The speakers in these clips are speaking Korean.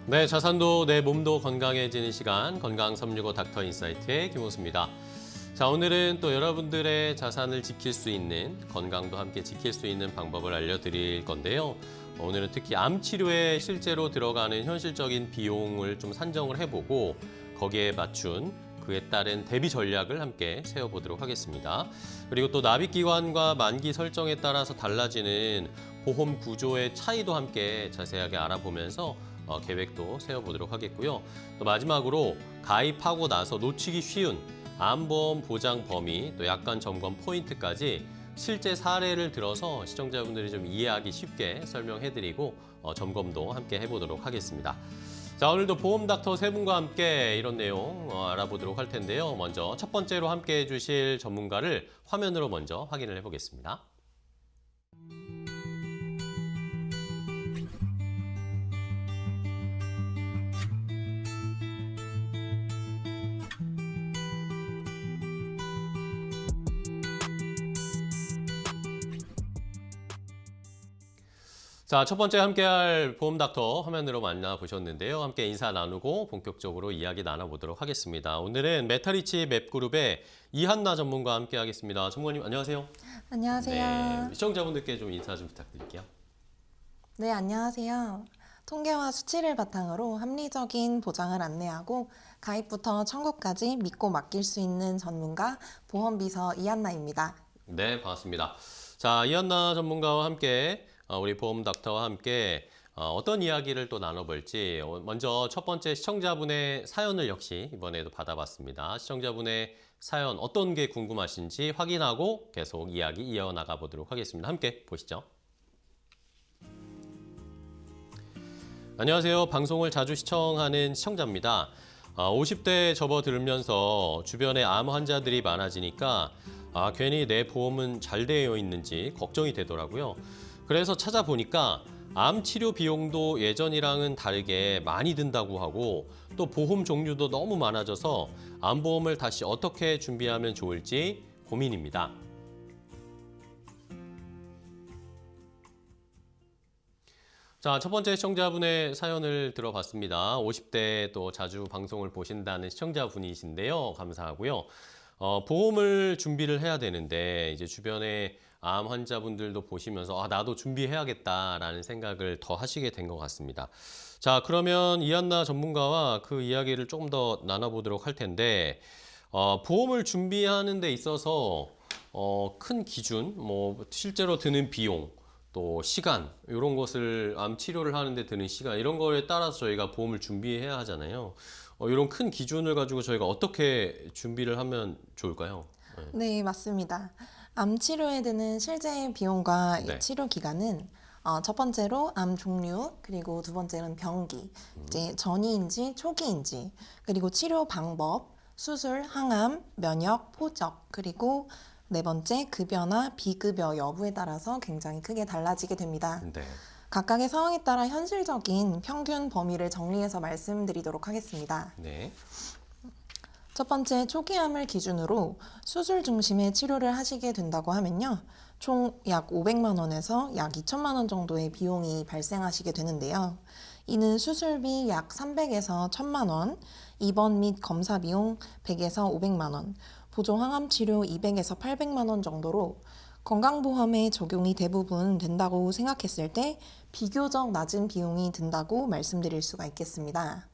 네, 자산도 내 몸도 건강해지는 시간 건강 365 닥터 인사이트의 김호수입니다. 자, 오늘은 또 여러분들의 자산을 지킬 수 있는 건강도 함께 지킬 수 있는 방법을 알려드릴 건데요. 오늘은 특히 암 치료에 실제로 들어가는 현실적인 비용을 좀 산정을 해보고 거기에 맞춘 그에 따른 대비 전략을 함께 세워보도록 하겠습니다. 그리고 또 납입기간과 만기 설정에 따라서 달라지는 보험 구조의 차이도 함께 자세하게 알아보면서 계획도 세워보도록 하겠고요. 또 마지막으로 가입하고 나서 놓치기 쉬운 암보험 보장 범위, 또 약관 점검 포인트까지 실제 사례를 들어서 시청자분들이 좀 이해하기 쉽게 설명해드리고 점검도 함께 해보도록 하겠습니다. 자, 오늘도 보험 닥터 세 분과 함께 이런 내용 알아보도록 할 텐데요. 먼저 첫 번째로 함께 해주실 전문가를 화면으로 먼저 확인을 해보겠습니다. 자, 첫 번째 함께할 보험 닥터 화면으로 만나보셨는데요. 함께 인사 나누고 본격적으로 이야기 나눠보도록 하겠습니다. 오늘은 메타리치 맵그룹의 이한나 전문가와 함께하겠습니다. 전문가님 안녕하세요. 안녕하세요. 네, 시청자분들께 좀 인사 좀 부탁드릴게요. 네, 안녕하세요. 통계와 수치를 바탕으로 합리적인 보장을 안내하고 가입부터 청구까지 믿고 맡길 수 있는 전문가 보험비서 이한나입니다. 네, 반갑습니다. 자, 이한나 전문가와 함께 우리 보험 닥터와 함께 어떤 이야기를 또 나눠볼지 먼저 첫 번째 시청자분의 사연을 역시 이번에도 받아봤습니다. 시청자분의 사연 어떤 게 궁금하신지 확인하고 계속 이야기 이어나가 보도록 하겠습니다. 함께 보시죠. 안녕하세요. 방송을 자주 시청하는 시청자입니다. 50대에 접어들면서 주변에 암 환자들이 많아지니까 괜히 내 보험은 잘 되어 있는지 걱정이 되더라고요. 그래서 찾아보니까 암 치료 비용도 예전이랑은 다르게 많이 든다고 하고 또 보험 종류도 너무 많아져서 암보험을 다시 어떻게 준비하면 좋을지 고민입니다. 자, 첫 번째 시청자분의 사연을 들어봤습니다. 50대 또 자주 방송을 보신다는 시청자분이신데요. 감사하고요. 보험을 준비를 해야 되는데 이제 주변에 암 환자분들도 보시면서 나도 준비해야겠다라는 생각을 더 하시게 된 것 같습니다. 자, 그러면 이한나 전문가와 그 이야기를 조금 더 나눠보도록 할 텐데 보험을 준비하는 데 있어서 큰 기준, 뭐 실제로 드는 비용, 또 시간, 이런 것을 암 치료를 하는데 드는 시간, 이런 거에 따라서 저희가 보험을 준비해야 하잖아요. 이런 큰 기준을 가지고 저희가 어떻게 준비를 하면 좋을까요? 네, 맞습니다. 암 치료에 드는 실제 비용과 네. 치료 기간은 첫 번째로 암 종류, 그리고 두 번째는 병기, 이제 전이인지 초기인지, 그리고 치료 방법, 수술, 항암, 면역, 포적, 그리고 네 번째 급여나 비급여 여부에 따라서 굉장히 크게 달라지게 됩니다. 네. 각각의 상황에 따라 현실적인 평균 범위를 정리해서 말씀드리도록 하겠습니다. 네. 첫 번째, 초기암을 기준으로 수술 중심의 치료를 하시게 된다고 하면요. 총 약 500만 원에서 약 2천만 원 정도의 비용이 발생하시게 되는데요. 이는 수술비 약 300에서 1000만 원, 입원 및 검사 비용 100에서 500만 원, 보조 항암 치료 200에서 800만 원 정도로 건강보험에 적용이 대부분 된다고 생각했을 때 비교적 낮은 비용이 든다고 말씀드릴 수가 있겠습니다.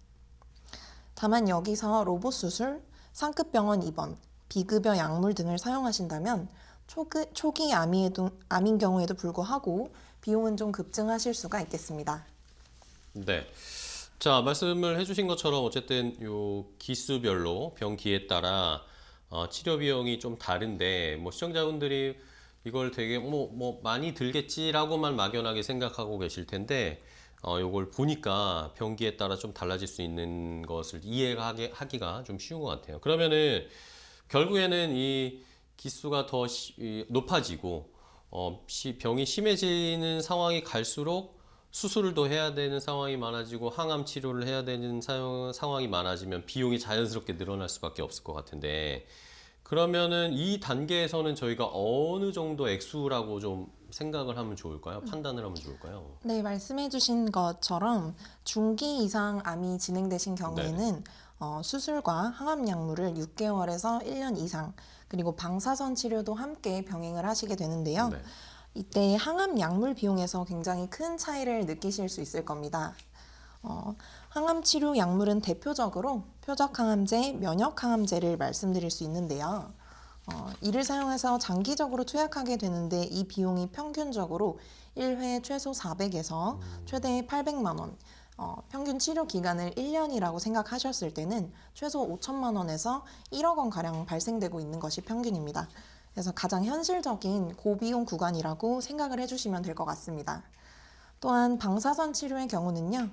다만 여기서 로봇 수술, 상급병원 입원, 비급여 약물 등을 사용하신다면 초기 암인 경우에도 불구하고 비용은 좀 급증하실 수가 있겠습니다. 네. 자, 말씀을 해주신 것처럼 어쨌든 요 기수별로 병기에 따라 치료 비용이 좀 다른데 뭐 시청자분들이 이걸 되게 뭐 많이 들겠지라고만 막연하게 생각하고 계실 텐데 요걸 보니까 병기에 따라 좀 달라질 수 있는 것을 이해하기가 좀 쉬운 것 같아요. 그러면은 결국에는 이 기수가 더 높아지고 병이 심해지는 상황이 갈수록 수술을 더 해야 되는 상황이 많아지고 항암 치료를 해야 되는 상황이 많아지면 비용이 자연스럽게 늘어날 수밖에 없을 것 같은데 그러면은 이 단계에서는 저희가 어느 정도 액수라고 좀 생각을 하면 좋을까요? 판단을 하면 좋을까요? 네, 말씀해주신 것처럼 중기 이상 암이 진행되신 경우에는 수술과 항암 약물을 6개월에서 1년 이상, 그리고 방사선 치료도 함께 병행을 하시게 되는데요. 네. 이때 항암 약물 비용에서 굉장히 큰 차이를 느끼실 수 있을 겁니다. 항암 치료 약물은 대표적으로 표적항암제, 면역항암제를 말씀드릴 수 있는데요. 이를 사용해서 장기적으로 투약하게 되는데 이 비용이 평균적으로 1회 최소 400에서 최대 800만 원, 평균 치료 기간을 1년이라고 생각하셨을 때는 최소 5천만 원에서 1억 원 가량 발생되고 있는 것이 평균입니다. 그래서 가장 현실적인 고비용 구간이라고 생각을 해주시면 될 것 같습니다. 또한 방사선 치료의 경우는요.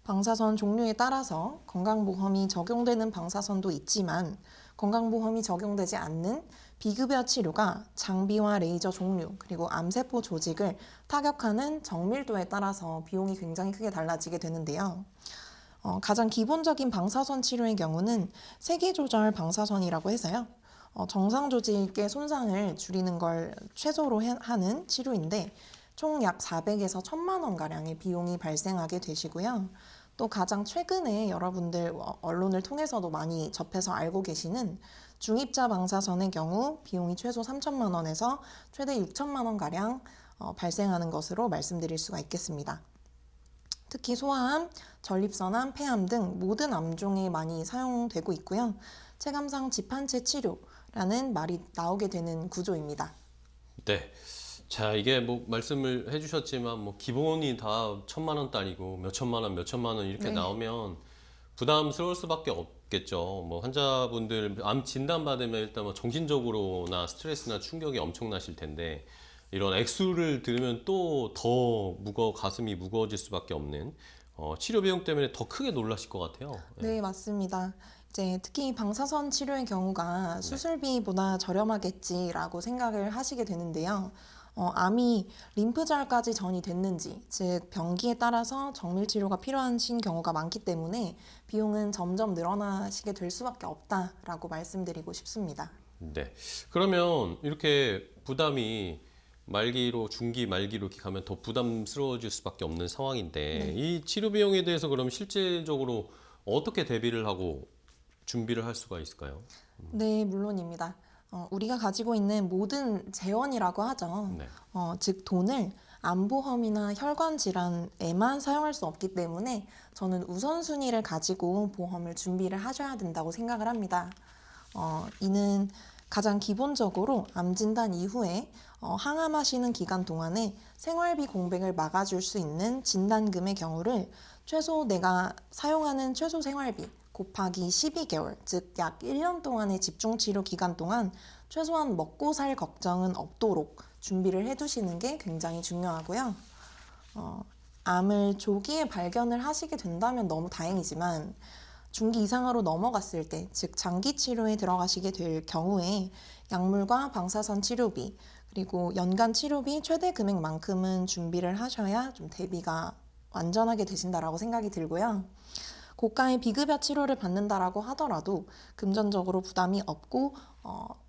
방사선 종류에 따라서 건강보험이 적용되는 방사선도 있지만 건강보험이 적용되지 않는 비급여 치료가 장비와 레이저 종류 그리고 암세포 조직을 타격하는 정밀도에 따라서 비용이 굉장히 크게 달라지게 되는데요. 가장 기본적인 방사선 치료의 경우는 세기조절 방사선이라고 해서요. 정상 조직의 손상을 줄이는 걸 최소로 하는 치료인데 총 약 400에서 1,000만 원 가량의 비용이 발생하게 되시고요. 또 가장 최근에 여러분들 언론을 통해서도 많이 접해서 알고 계시는 중입자 방사선의 경우 비용이 최소 3천만 원에서 최대 6천만 원 가량 발생하는 것으로 말씀드릴 수가 있겠습니다. 특히 소아암, 전립선암, 폐암 등 모든 암종에 많이 사용되고 있고요. 체감상 집한체 치료라는 말이 나오게 되는 구조입니다. 네. 자, 이게 뭐 말씀을 해주셨지만 뭐 기본이 다 1,000만 원단위고 몇 천만 원 이렇게 네. 나오면 부담스러울 수밖에 없겠죠. 뭐 환자분들 암 진단 받으면 일단 뭐 정신적으로나 스트레스나 충격이 엄청나실 텐데 이런 액수를 들으면 또 더 가슴이 무거워질 수밖에 없는 치료 비용 때문에 더 크게 놀라실 것 같아요. 네, 맞습니다. 이제 특히 방사선 치료의 경우가 수술비보다 저렴하겠지라고 생각을 하시게 되는데요. 암이 림프절까지 전이 됐는지, 즉 병기에 따라서 정밀 치료가 필요하신 경우가 많기 때문에 비용은 점점 늘어나시게 될 수밖에 없다라고 말씀드리고 싶습니다. 네. 그러면 이렇게 부담이 말기로 중기 말기로 이렇게 가면 더 부담스러워질 수밖에 없는 상황인데 이 치료 비용에 대해서 그럼 실질적으로 어떻게 대비를 하고 준비를 할 수가 있을까요? 네, 물론입니다. 우리가 가지고 있는 모든 재원이라고 하죠. 네. 즉 돈을 암보험이나 혈관 질환에만 사용할 수 없기 때문에 저는 우선순위를 가지고 보험을 준비를 하셔야 된다고 생각을 합니다. 이는 가장 기본적으로 암 진단 이후에 항암하시는 기간 동안에 생활비 공백을 막아줄 수 있는 진단금의 경우를 최소 내가 사용하는 최소 생활비 곱하기 12개월, 즉 약 1년 동안의 집중치료 기간 동안 최소한 먹고 살 걱정은 없도록 준비를 해두시는 게 굉장히 중요하고요. 암을 조기에 발견을 하시게 된다면 너무 다행이지만 중기 이상으로 넘어갔을 때, 즉 장기 치료에 들어가시게 될 경우에 약물과 방사선 치료비, 그리고 연간 치료비 최대 금액만큼은 준비를 하셔야 좀 대비가 완전하게 되신다라고 생각이 들고요. 고가의 비급여 치료를 받는다라고 하더라도 금전적으로 부담이 없고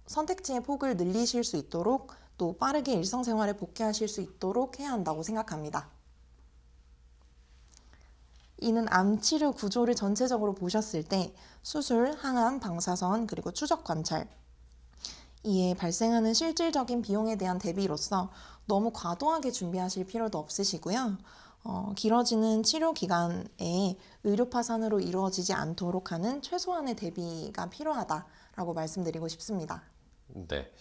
선택지의 폭을 늘리실 수 있도록 또 빠르게 일상생활에 복귀하실 수 있도록 해야 한다고 생각합니다. 이는 암 치료 구조를 전체적으로 보셨을 때 수술, 항암, 방사선, 그리고 추적 관찰 이에 발생하는 실질적인 비용에 대한 대비로서 너무 과도하게 준비하실 필요도 없으시고요. 길어지는 치료 기간에 의료 파산으로 이루어지지 않도록 하는 최소한의 대비가 필요하다라고 말씀드리고 싶습니다. 네.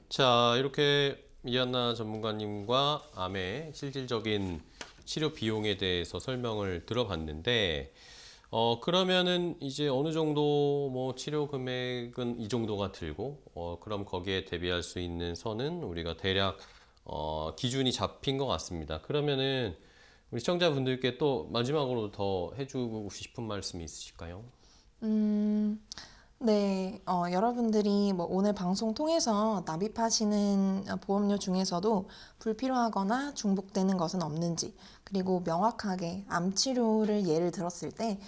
자, 이렇게 이한나 전문가님과 암의 실질적인 치료 비용에 대해서 설명을 들어봤는데, 그러면은 이제 어느 정도 뭐 치료 금액은 이 정도가 들고, 그럼 거기에 대비할 수 있는 선은 우리가 대략 기준이 잡힌 것 같습니다. 그러면은 우리 시청자분들께 또 마지막으로 더 해주고 싶은 말씀이 있으실까요? 네, 여러분들이 뭐 오늘 방송 통해서 납입하시는 보험료 중에서도 불필요하거나 중복되는 것은 없는지, 그리고 명확하게 암 치료를 예를 들었을 때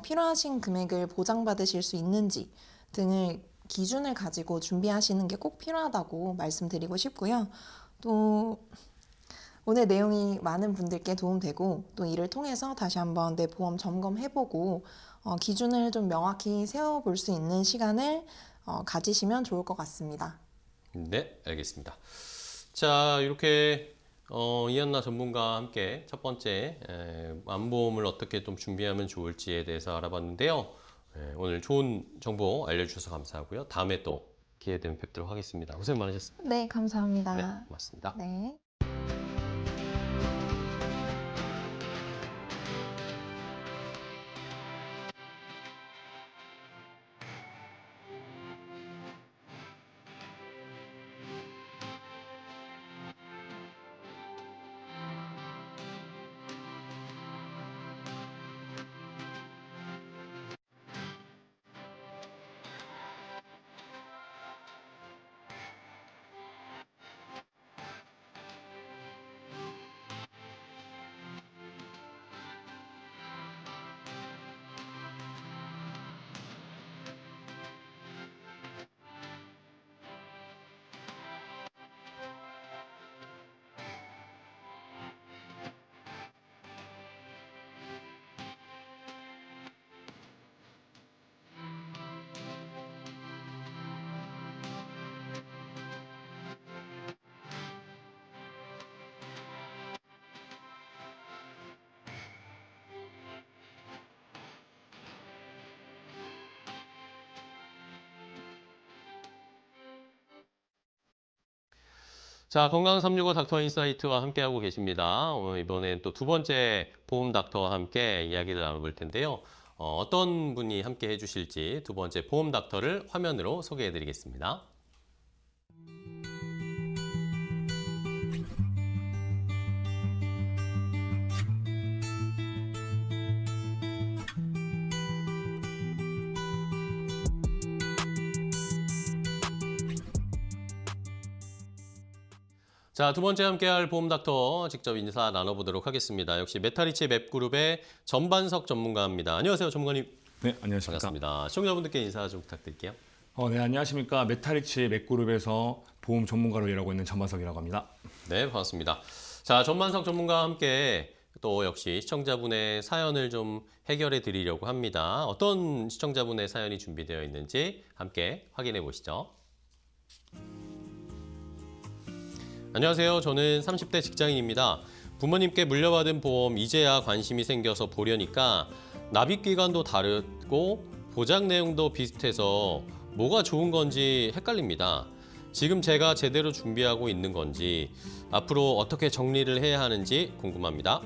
필요하신 금액을 보장받으실 수 있는지 등을 기준을 가지고 준비하시는 게 꼭 필요하다고 말씀드리고 싶고요. 또 오늘 내용이 많은 분들께 도움되고 또 이를 통해서 다시 한번 내 보험 점검해보고 기준을 좀 명확히 세워볼 수 있는 시간을 가지시면 좋을 것 같습니다. 네, 알겠습니다. 자, 이렇게 이한나 전문가와 함께 첫 번째 암보험을 어떻게 좀 준비하면 좋을지에 대해서 알아봤는데요. 오늘 좋은 정보 알려주셔서 감사하고요. 다음에 또 기회 되면 뵙도록 하겠습니다. 고생 많으셨습니다. 네, 감사합니다. 네, 고맙습니다. 네. 자, 건강 365 닥터 인사이트와 함께하고 계십니다. 이번엔 또 두 번째 보험 닥터와 함께 이야기를 나눠볼 텐데요. 어떤 분이 함께 해주실지 두 번째 보험 닥터를 화면으로 소개해드리겠습니다. 자, 두 번째 함께할 보험 닥터 직접 인사 나눠보도록 하겠습니다. 역시 메타리치 맵그룹의 전반석 전문가입니다. 안녕하세요, 전문가님. 네, 안녕하십니까. 반갑습니다. 시청자분들께 인사 좀 부탁드릴게요. 네, 안녕하십니까. 메타리치 맥그룹에서 보험 전문가로 일하고 있는 전반석이라고 합니다. 네, 반갑습니다. 자, 전반석 전문가와 함께 또 역시 시청자분의 사연을 좀 해결해 드리려고 합니다. 어떤 시청자분의 사연이 준비되어 있는지 함께 확인해 보시죠. 안녕하세요. 저는 30대 직장인입니다. 부모님께 물려받은 보험 이제야 관심이 생겨서 보려니까 납입 기간도 다르고 보장 내용도 비슷해서 뭐가 좋은 건지 헷갈립니다. 지금 제가 제대로 준비하고 있는 건지 앞으로 어떻게 정리를 해야 하는지 궁금합니다.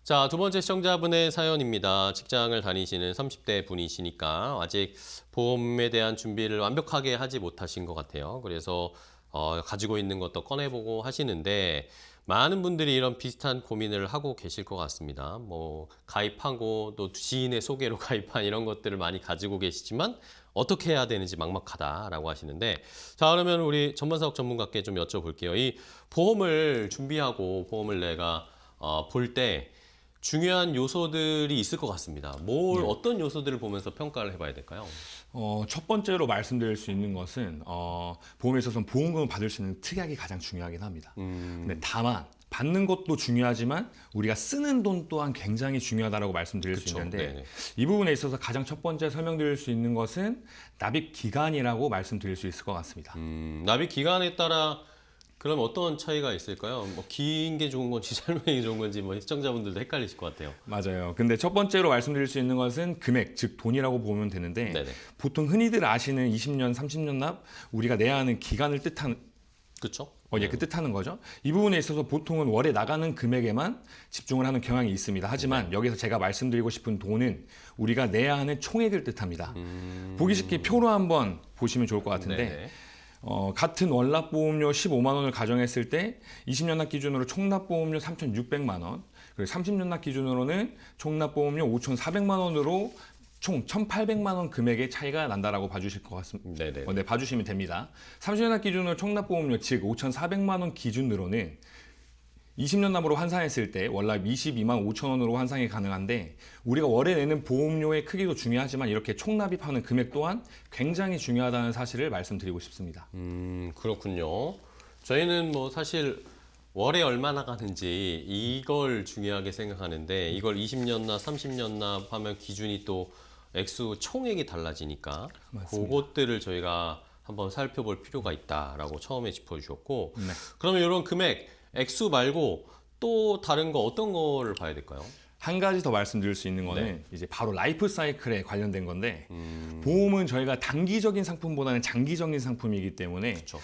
자, 두 번째 시청자분의 사연입니다. 직장을 다니시는 30대 분이시니까 아직 보험에 대한 준비를 완벽하게 하지 못하신 것 같아요. 그래서 가지고 있는 것도 꺼내보고 하시는데 많은 분들이 이런 비슷한 고민을 하고 계실 것 같습니다. 뭐 가입하고 또 지인의 소개로 가입한 이런 것들을 많이 가지고 계시지만 어떻게 해야 되는지 막막하다라고 하시는데, 자, 그러면 우리 전반석 전문가께 좀 여쭤볼게요. 이 보험을 준비하고 보험을 내가 볼 때 중요한 요소들이 있을 것 같습니다. 어떤 요소들을 보면서 평가를 해봐야 될까요? 첫 번째로 말씀드릴 수 있는 것은 보험에 있어서는 보험금을 받을 수 있는 특약이 가장 중요하긴 합니다. 근데 다만 받는 것도 중요하지만 우리가 쓰는 돈 또한 굉장히 중요하다고 말씀드릴 수 있는데, 네네. 이 부분에 있어서 가장 첫 번째 설명드릴 수 있는 것은 납입 기간이라고 말씀드릴 수 있을 것 같습니다. 납입 기간에 따라 그럼 어떤 차이가 있을까요? 뭐 긴 게 좋은 건지 짧은 게 좋은 건지 뭐 시청자분들도 헷갈리실 것 같아요. 맞아요. 근데 첫 번째로 말씀드릴 수 있는 것은 금액, 즉 돈이라고 보면 되는데, 네네. 보통 흔히들 아시는 20년, 30년 납, 우리가 내야 하는 기간을 뜻하는, 그렇죠? 예, 그 뜻하는 거죠. 이 부분에 있어서 보통은 월에 나가는 금액에만 집중을 하는 경향이 있습니다. 하지만 여기서 제가 말씀드리고 싶은 돈은 우리가 내야 하는 총액을 뜻합니다. 보기 쉽게 표로 한번 보시면 좋을 것 같은데, 같은 월납보험료 15만 원을 가정했을 때 20년 납 기준으로 총납보험료 3,600만 원, 그리고 30년 납 기준으로는 총납보험료 5,400만 원으로 총 1,800만 원 금액의 차이가 난다라고 봐주실 것 같습니다. 네, 봐주시면 됩니다. 30년 납 기준으로 총납보험료 즉 5,400만 원 기준으로는 20년 납으로 환산했을 때 월납 22만 5천 원으로 환산이 가능한데 우리가 월에 내는 보험료의 크기도 중요하지만 이렇게 총납입하는 금액 또한 굉장히 중요하다는 사실을 말씀드리고 싶습니다. 그렇군요. 저희는 뭐 사실 월에 얼마나 가는지 이걸 중요하게 생각하는데 이걸 20년 납, 30년 납 하면 기준이 또 액수 총액이 달라지니까 맞습니다. 그것들을 저희가 한번 살펴볼 필요가 있다라고 처음에 짚어주셨고 네. 그러면 이런 금액, 액수 말고 또 다른 거 어떤 거를 봐야 될까요? 한 가지 더 말씀드릴 수 있는 거는 네. 이제 바로 라이프 사이클에 관련된 건데 보험은 저희가 단기적인 상품보다는 장기적인 상품이기 때문에 그렇죠.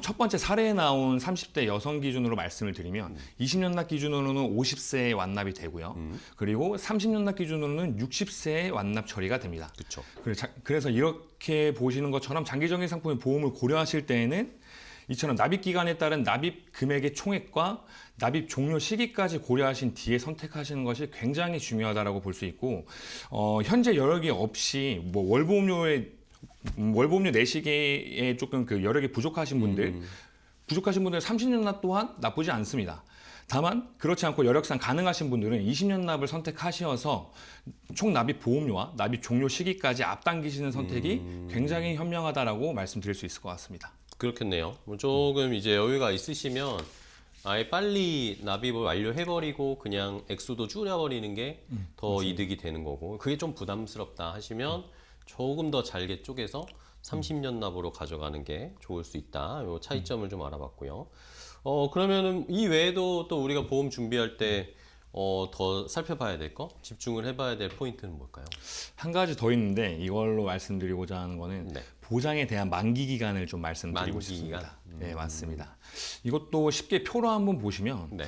첫 번째 사례에 나온 30대 여성 기준으로 말씀을 드리면 20년 납 기준으로는 50세에 완납이 되고요. 그리고 30년 납 기준으로는 60세에 완납 처리가 됩니다. 그렇죠. 그래서 이렇게 보시는 것처럼 장기적인 상품의 보험을 고려하실 때에는 이처럼 납입 기간에 따른 납입 금액의 총액과 납입 종료 시기까지 고려하신 뒤에 선택하시는 것이 굉장히 중요하다고 볼 수 있고 현재 여력이 없이 뭐 월보험료 내시기에 조금 그 여력이 부족하신 분들은 30년 납 또한 나쁘지 않습니다. 다만 그렇지 않고 여력상 가능하신 분들은 20년 납을 선택하셔서 총 납입 보험료와 납입 종료 시기까지 앞당기시는 선택이 굉장히 현명하다라고 말씀드릴 수 있을 것 같습니다. 그렇겠네요. 뭐 조금 이제 여유가 있으시면 아예 빨리 납입을 완료해버리고 그냥 액수도 줄여버리는 게 더 이득이 되는 거고 그게 좀 부담스럽다 하시면 조금 더 잘게 쪼개서 30년 납으로 가져가는 게 좋을 수 있다. 요 차이점을 좀 알아봤고요. 그러면은 이 외에도 또 우리가 보험 준비할 때 더 살펴봐야 될 거, 집중을 해봐야 될 포인트는 뭘까요? 한 가지 더 있는데 이걸로 말씀드리고자 하는 거는 네. 보장에 대한 만기 기간을 좀 말씀드리고 만기 싶습니다. 기간? 네, 맞습니다. 이것도 쉽게 표로 한번 보시면 네.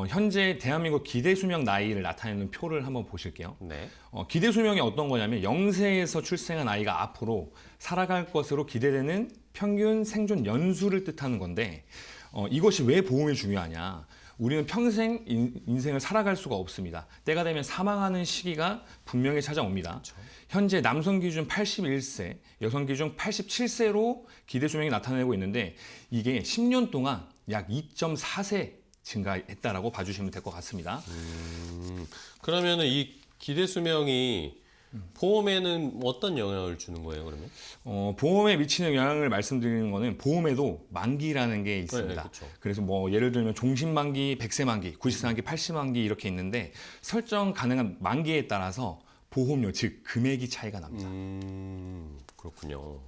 현재 대한민국 기대 수명 나이를 나타내는 표를 한번 보실게요. 네. 기대 수명이 어떤 거냐면 0세에서 출생한 아이가 앞으로 살아갈 것으로 기대되는 평균 생존 연수를 뜻하는 건데 이것이 왜 보험이 중요하냐? 우리는 평생 인생을 살아갈 수가 없습니다. 때가 되면 사망하는 시기가 분명히 찾아옵니다. 그렇죠. 현재 남성 기준 81세, 여성 기준 87세로 기대 수명이 나타내고 있는데 이게 10년 동안 약 2.4세 증가했다라고 봐주시면 될 것 같습니다. 그러면은 이 기대 수명이 보험에는 어떤 영향을 주는 거예요, 그러면? 보험에 미치는 영향을 말씀드리는 거는 보험에도 만기라는 게 있습니다. 네, 그쵸. 그래서 뭐 예를 들면 종신 만기, 100세 만기, 90세 만기, 80세 만기 이렇게 있는데 설정 가능한 만기에 따라서 보험료 즉 금액이 차이가 납니다. 그렇군요.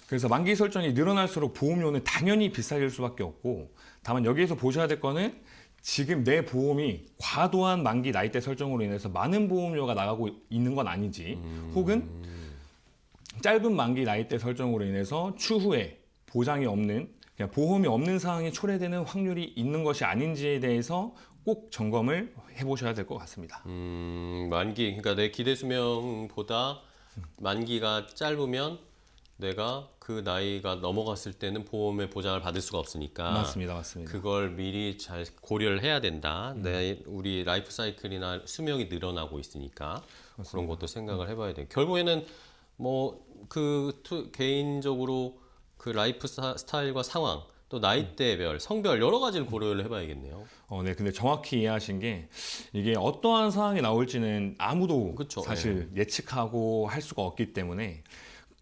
그래서 만기 설정이 늘어날수록 보험료는 당연히 비싸질 수밖에 없고 다만 여기에서 보셔야 될 거는 지금 내 보험이 과도한 만기 나이대 설정으로 인해서 많은 보험료가 나가고 있는 건 아닌지 혹은 짧은 만기 나이대 설정으로 인해서 추후에 보장이 없는 그냥 보험이 없는 상황이 초래되는 확률이 있는 것이 아닌지에 대해서 꼭 점검을 해보셔야 될 것 같습니다. 만기, 그러니까 내 기대 수명보다 만기가 짧으면 내가 그 나이가 넘어갔을 때는 보험의 보장을 받을 수가 없으니까 맞습니다, 맞습니다. 그걸 미리 잘 고려를 해야 된다. 우리 라이프 사이클이나 수명이 늘어나고 있으니까 그런 것도 생각을 해봐야 돼. 결국에는 뭐 개인적으로 그 라이프 스타일과 상황 또 나이대별, 성별 여러 가지를 고려를 해봐야겠네요. 네, 근데 정확히 이해하신 게 이게 어떠한 상황이 나올지는 아무도 그쵸, 사실 예측하고 할 수가 없기 때문에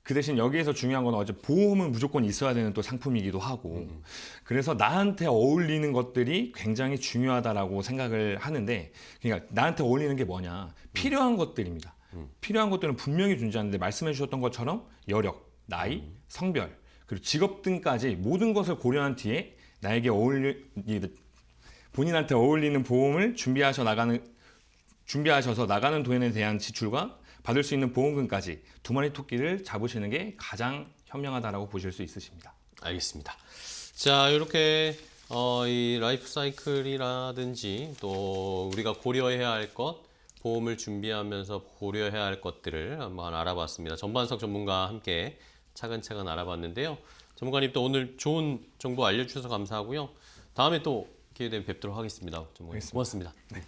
그 대신 여기에서 중요한 건 어제 보험은 무조건 있어야 되는 또 상품이기도 하고 그래서 나한테 어울리는 것들이 굉장히 중요하다라고 생각을 하는데 그러니까 나한테 어울리는 게 뭐냐 필요한 것들입니다. 필요한 것들은 분명히 존재하는데 말씀해 주셨던 것처럼 여력, 나이, 성별 그리고 직업 등까지 모든 것을 고려한 뒤에 나에게 본인한테 어울리는 보험을 준비하셔서 나가는 돈에 대한 지출과 받을 수 있는 보험금까지 두 마리 토끼를 잡으시는 게 가장 현명하다라고 보실 수 있으십니다. 알겠습니다. 자, 이렇게 이 라이프 사이클이라든지 또 우리가 고려해야 할 것, 보험을 준비하면서 고려해야 할 것들을 한번 알아봤습니다. 전반석 전문가와 함께 차근차근 알아봤는데요. 전문가님 또 오늘 좋은 정보 알려주셔서 감사하고요. 다음에 또 기회 되면 뵙도록 하겠습니다. 전문가님. 고맙습니다. 네.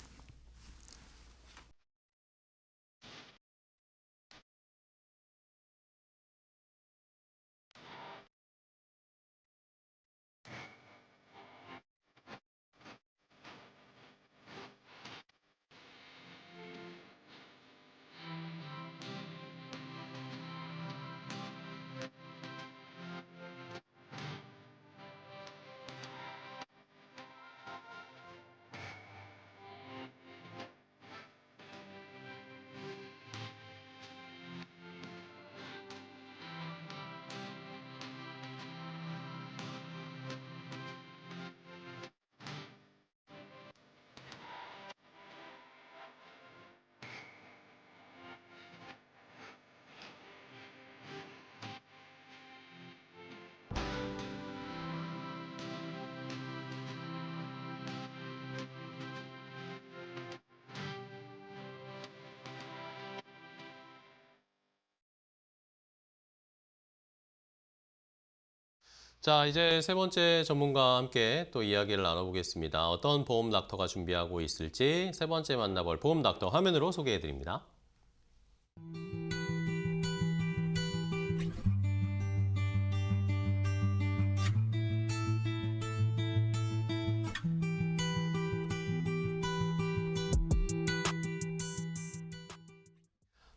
자, 이제 세 번째 전문가와 함께 또 이야기를 나눠보겠습니다. 어떤 보험 닥터가 준비하고 있을지 세 번째 만나볼 보험 닥터 화면으로 소개해드립니다.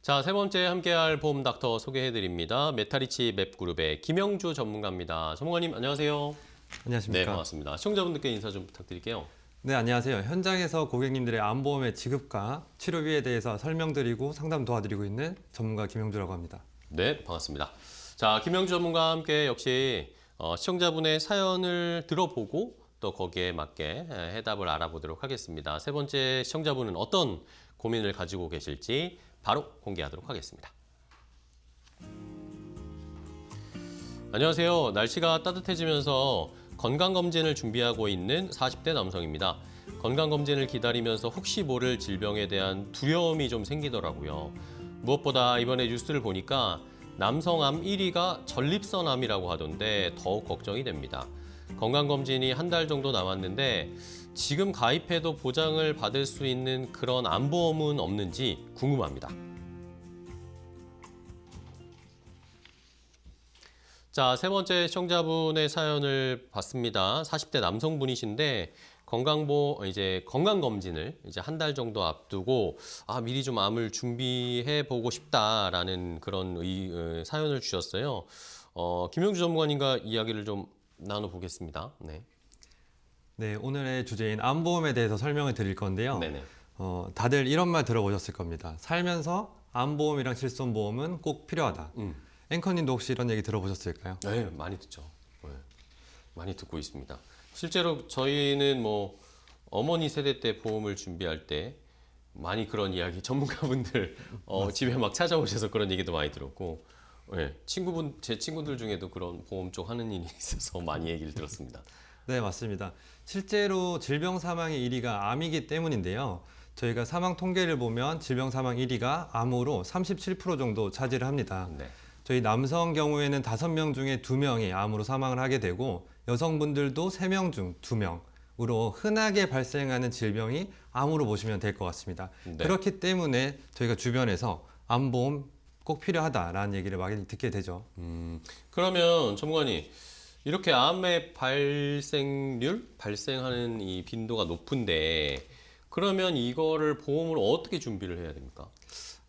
자, 세 번째 함께할 보험 닥터 소개해드립니다. 메타리치 맵그룹의 김영주 전문가입니다. 전문가님 안녕하세요. 안녕하십니까. 네, 반갑습니다. 시청자분들께 인사 좀 부탁드릴게요. 네, 안녕하세요. 현장에서 고객님들의 암보험의 지급과 치료비에 대해서 설명드리고 상담 도와드리고 있는 전문가 김영주라고 합니다. 네, 반갑습니다. 자, 김영주 전문가와 함께 역시 시청자분의 사연을 들어보고 또 거기에 맞게 해답을 알아보도록 하겠습니다. 세 번째 시청자분은 어떤 고민을 가지고 계실지 바로 공개하도록 하겠습니다. 안녕하세요. 날씨가 따뜻해지면서 건강검진을 준비하고 있는 40대 남성입니다. 건강검진을 기다리면서 혹시 모를 질병에 대한 두려움이 좀 생기더라고요. 무엇보다 이번에 뉴스를 보니까 남성암 1위가 전립선암이라고 하던데 더욱 걱정이 됩니다. 건강검진이 한 달 정도 남았는데 지금 가입해도 보장을 받을 수 있는 그런 암보험은 없는지 궁금합니다. 자, 세 번째 시청자분의 사연을 봤습니다. 40대 남성분이신데 건강검진을 이제 한 달 정도 앞두고 미리 좀 암을 준비해 보고 싶다라는 그런 사연을 주셨어요. 김영주 전문가님과 이야기를 좀 나눠보겠습니다. 네. 네, 오늘의 주제인 암보험에 대해서 설명을 드릴 건데요. 네네. 다들 이런 말 들어보셨을 겁니다. 살면서 암보험이랑 실손보험은 꼭 필요하다. 앵커님도 혹시 이런 얘기 들어보셨을까요? 네, 많이 듣죠. 네, 많이 듣고 있습니다. 실제로 저희는 뭐 어머니 세대 때 보험을 준비할 때 많이 그런 이야기 전문가분들 집에 막 찾아오셔서 그런 얘기도 많이 들었고, 네, 제 친구들 중에도 그런 보험 쪽 하는 일이 있어서 많이 얘기를 들었습니다. 네, 맞습니다. 실제로 질병 사망의 1위가 암이기 때문인데요. 저희가 사망 통계를 보면 질병 사망 1위가 암으로 37% 정도 차지를 합니다. 네. 저희 남성 경우에는 5명 중에 2명이 암으로 사망을 하게 되고 여성분들도 3명 중 2명으로 흔하게 발생하는 질병이 암으로 보시면 될 것 같습니다. 네. 그렇기 때문에 저희가 주변에서 암보험 꼭 필요하다라는 얘기를 많이 듣게 되죠. 그러면 전문가님, 이렇게 암의 발생하는 이 빈도가 높은데 그러면 이거를 보험으로 어떻게 준비를 해야 됩니까?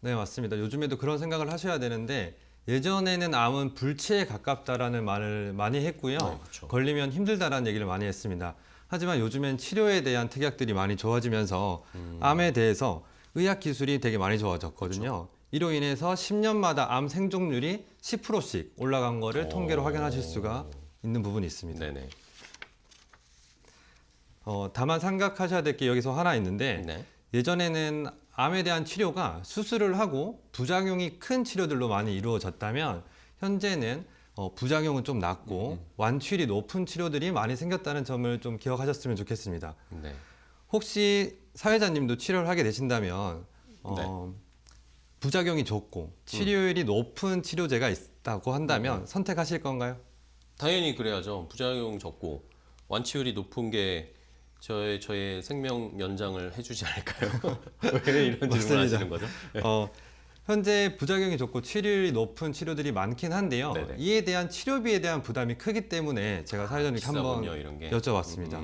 네, 맞습니다. 요즘에도 그런 생각을 하셔야 되는데 예전에는 암은 불치에 가깝다라는 말을 많이 했고요. 네, 그렇죠. 걸리면 힘들다라는 얘기를 많이 했습니다. 하지만 요즘엔 치료에 대한 특약들이 많이 좋아지면서 암에 대해서 의학 기술이 되게 많이 좋아졌거든요. 그렇죠. 이로 인해서 10년마다 암 생존율이 10%씩 올라간 거를 통계로 확인하실 수가 있는 부분이 있습니다. 네네. 다만 생각하셔야 될 게 여기서 하나 있는데 네. 예전에는 암에 대한 치료가 수술을 하고 부작용이 큰 치료들로 많이 이루어졌다면 현재는 부작용은 좀 낮고 완치율이 높은 치료들이 많이 생겼다는 점을 좀 기억하셨으면 좋겠습니다. 네. 혹시 사회자님도 치료를 하게 되신다면 네. 부작용이 적고 치료율이 높은 치료제가 있다고 한다면 선택하실 건가요? 당연히 그래야죠. 부작용 적고 완치율이 높은 게 저의 생명 연장을 해주지 않을까요? 왜 이런 질문을 하시는 거죠? 현재 부작용이 적고 치료율이 높은 치료들이 많긴 한데요. 네네. 이에 대한 치료비에 대한 부담이 크기 때문에 제가 사회자님께 한번 비싸군요, 이런 게. 여쭤봤습니다.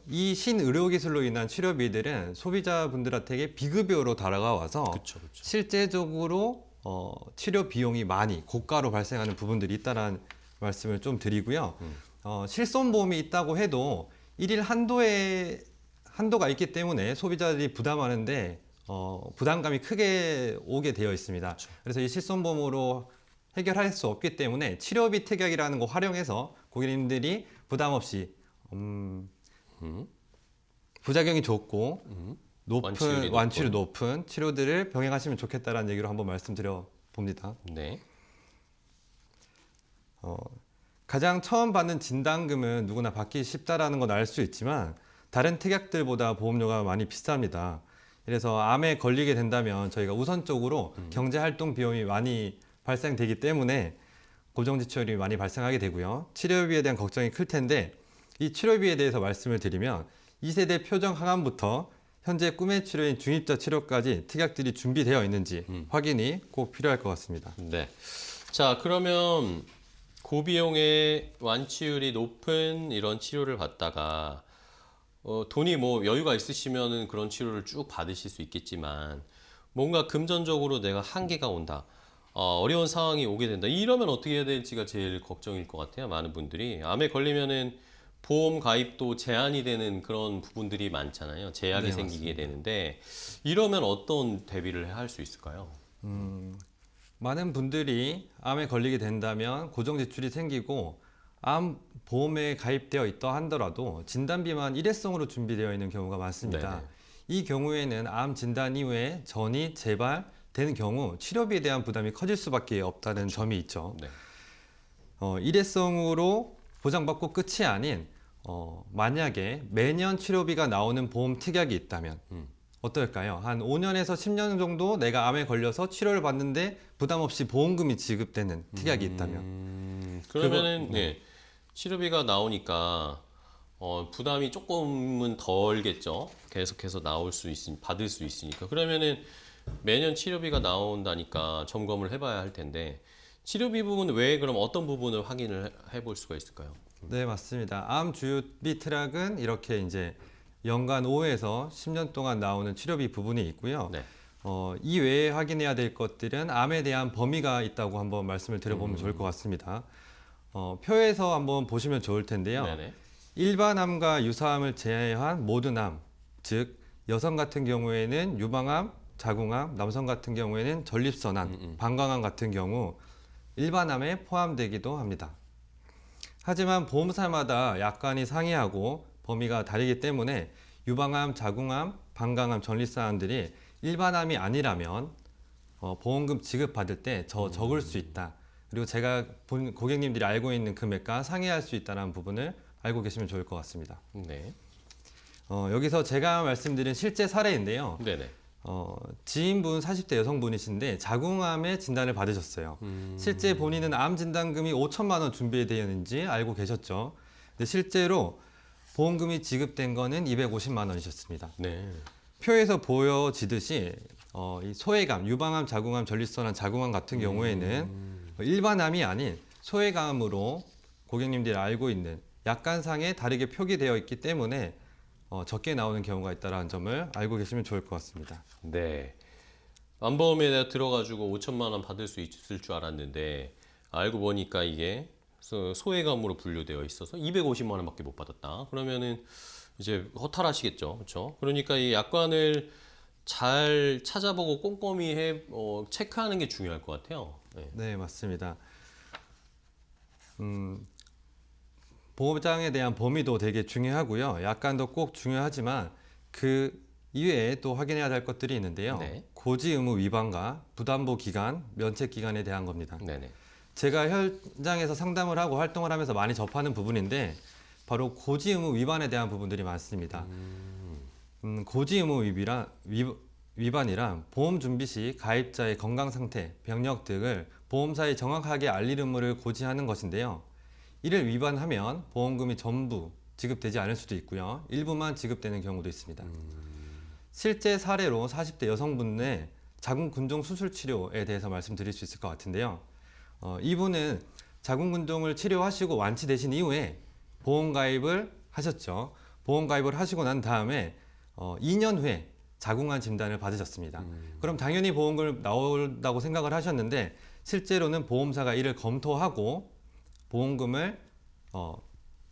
이 신의료기술로 인한 치료비들은 소비자분들한테 비급여로 다가와서 그쵸. 실제적으로 치료 비용이 많이 고가로 발생하는 부분들이 있다는 말씀을 좀 드리고요. 실손보험이 있다고 해도 일일 한도가 있기 때문에 소비자들이 부담하는데 부담감이 크게 오게 되어 있습니다. 그렇죠. 그래서 이 실손보험으로 해결할 수 없기 때문에 치료비 특약이라는 거 활용해서 고객님들이 부담 없이 부작용이 적고 완치율이 높은 치료들을 병행하시면 좋겠다라는 얘기로 한번 말씀드려 봅니다. 네. 가장 처음 받는 진단금은 누구나 받기 쉽다라는 건 알 수 있지만 다른 특약들보다 보험료가 많이 비쌉니다. 그래서 암에 걸리게 된다면 저희가 우선적으로 경제활동 비용이 많이 발생되기 때문에 고정 지출이 많이 발생하게 되고요. 치료비에 대한 걱정이 클 텐데 이 치료비에 대해서 말씀을 드리면 2세대 표정 항암부터 현재 꿈의 치료인 중입자 치료까지 특약들이 준비되어 있는지 확인이 꼭 필요할 것 같습니다. 네. 자, 그러면 고비용의 완치율이 높은 이런 치료를 받다가 돈이 뭐 여유가 있으시면은 그런 치료를 쭉 받으실 수 있겠지만 뭔가 금전적으로 내가 한계가 온다. 어려운 상황이 오게 된다. 이러면 어떻게 해야 될지가 제일 걱정일 것 같아요. 많은 분들이. 암에 걸리면은 보험 가입도 제한이 되는 그런 부분들이 많잖아요. 제약이 네, 생기게 맞습니다. 되는데 이러면 어떤 대비를 할 수 있을까요? 많은 분들이 암에 걸리게 된다면 고정 지출이 생기고 암 보험에 가입되어 있다 하더라도 진단비만 일회성으로 준비되어 있는 경우가 많습니다. 네네. 이 경우에는 암 진단 이후에 전이 재발되는 경우 치료비에 대한 부담이 커질 수밖에 없다는 점이 있죠. 네. 일회성으로 보장받고 끝이 아닌 만약에 매년 치료비가 나오는 보험 특약이 있다면 어떨까요? 한 5년에서 10년 정도 내가 암에 걸려서 치료를 받는데 부담 없이 보험금이 지급되는 특약이 있다면 그러면은 네. 치료비가 나오니까 부담이 조금은 덜겠죠. 계속해서 받을 수 있으니까. 그러면은 매년 치료비가 나온다니까 점검을 해봐야 할 텐데 치료비 부분 외에 그럼 어떤 부분을 확인을 해볼 수가 있을까요? 네, 맞습니다. 암 주유비 트랙은 이렇게 이제 연간 5에서 10년 동안 나오는 치료비 부분이 있고요. 네. 이 외에 확인해야 될 것들은 암에 대한 범위가 있다고 한번 말씀을 드려보면 좋을 것 같습니다. 표에서 한번 보시면 좋을 텐데요. 네네. 일반 암과 유사암을 제외한 모든 암, 즉 여성 같은 경우에는 유방암, 자궁암, 남성 같은 경우에는 전립선암, 방광암 같은 경우 일반암에 포함되기도 합니다. 하지만 보험사마다 약관이 상이하고 범위가 다르기 때문에 유방암, 자궁암, 방광암, 전립선암들이 일반암이 아니라면 보험금 지급받을 때 적을 수 있다. 그리고 제가 본 고객님들이 알고 있는 금액과 상회할 수 있다는 부분을 알고 계시면 좋을 것 같습니다. 네. 여기서 제가 말씀드린 실제 사례인데요. 네네. 지인분 40대 여성분이신데 자궁암의 진단을 받으셨어요. 실제 본인은 암 진단금이 5천만 원 준비되어 있는지 알고 계셨죠. 근데 실제로 보험금이 지급된 거는 250만 원이셨습니다. 네. 표에서 보여지듯이 이 소외감, 유방암, 자궁암, 전립선암, 자궁암 같은 경우에는 일반암이 아닌 소외감으로 고객님들이 알고 있는 약관상에 다르게 표기되어 있기 때문에 적게 나오는 경우가 있다는 점을 알고 계시면 좋을 것 같습니다. 네. 암보험에 내가 들어가지고 5천만 원 받을 수 있을 줄 알았는데 알고 보니까 이게 소외감으로 분류되어 있어서 250만 원밖에 못 받았다. 그러면은 이제 허탈하시겠죠, 그렇죠? 그러니까 이 약관을 잘 찾아보고 꼼꼼히 체크하는 게 중요할 것 같아요. 네. 네, 맞습니다. 보장에 대한 범위도 되게 중요하고요. 약관도 꼭 중요하지만 그 이외에 또 확인해야 될 것들이 있는데요. 네. 고지 의무 위반과 부담보 기간, 면책 기간에 대한 겁니다. 네네. 제가 현장에서 상담을 하고 활동을 하면서 많이 접하는 부분인데 바로 고지 의무 위반에 대한 부분들이 많습니다. 고지 의무 위반이란 보험 준비 시 가입자의 건강 상태, 병력 등을 보험사에 정확하게 알릴 의무를 고지하는 것인데요. 이를 위반하면 보험금이 전부 지급되지 않을 수도 있고요. 일부만 지급되는 경우도 있습니다. 실제 사례로 40대 여성분의 자궁근종 수술 치료에 대해서 말씀드릴 수 있을 것 같은데요. 이분은 자궁근종을 치료하시고 완치되신 이후에 보험 가입을 하셨죠. 보험 가입을 하시고 난 다음에 2년 후에 자궁암 진단을 받으셨습니다. 그럼 당연히 보험금을 나온다고 생각을 하셨는데 실제로는 보험사가 이를 검토하고 보험금을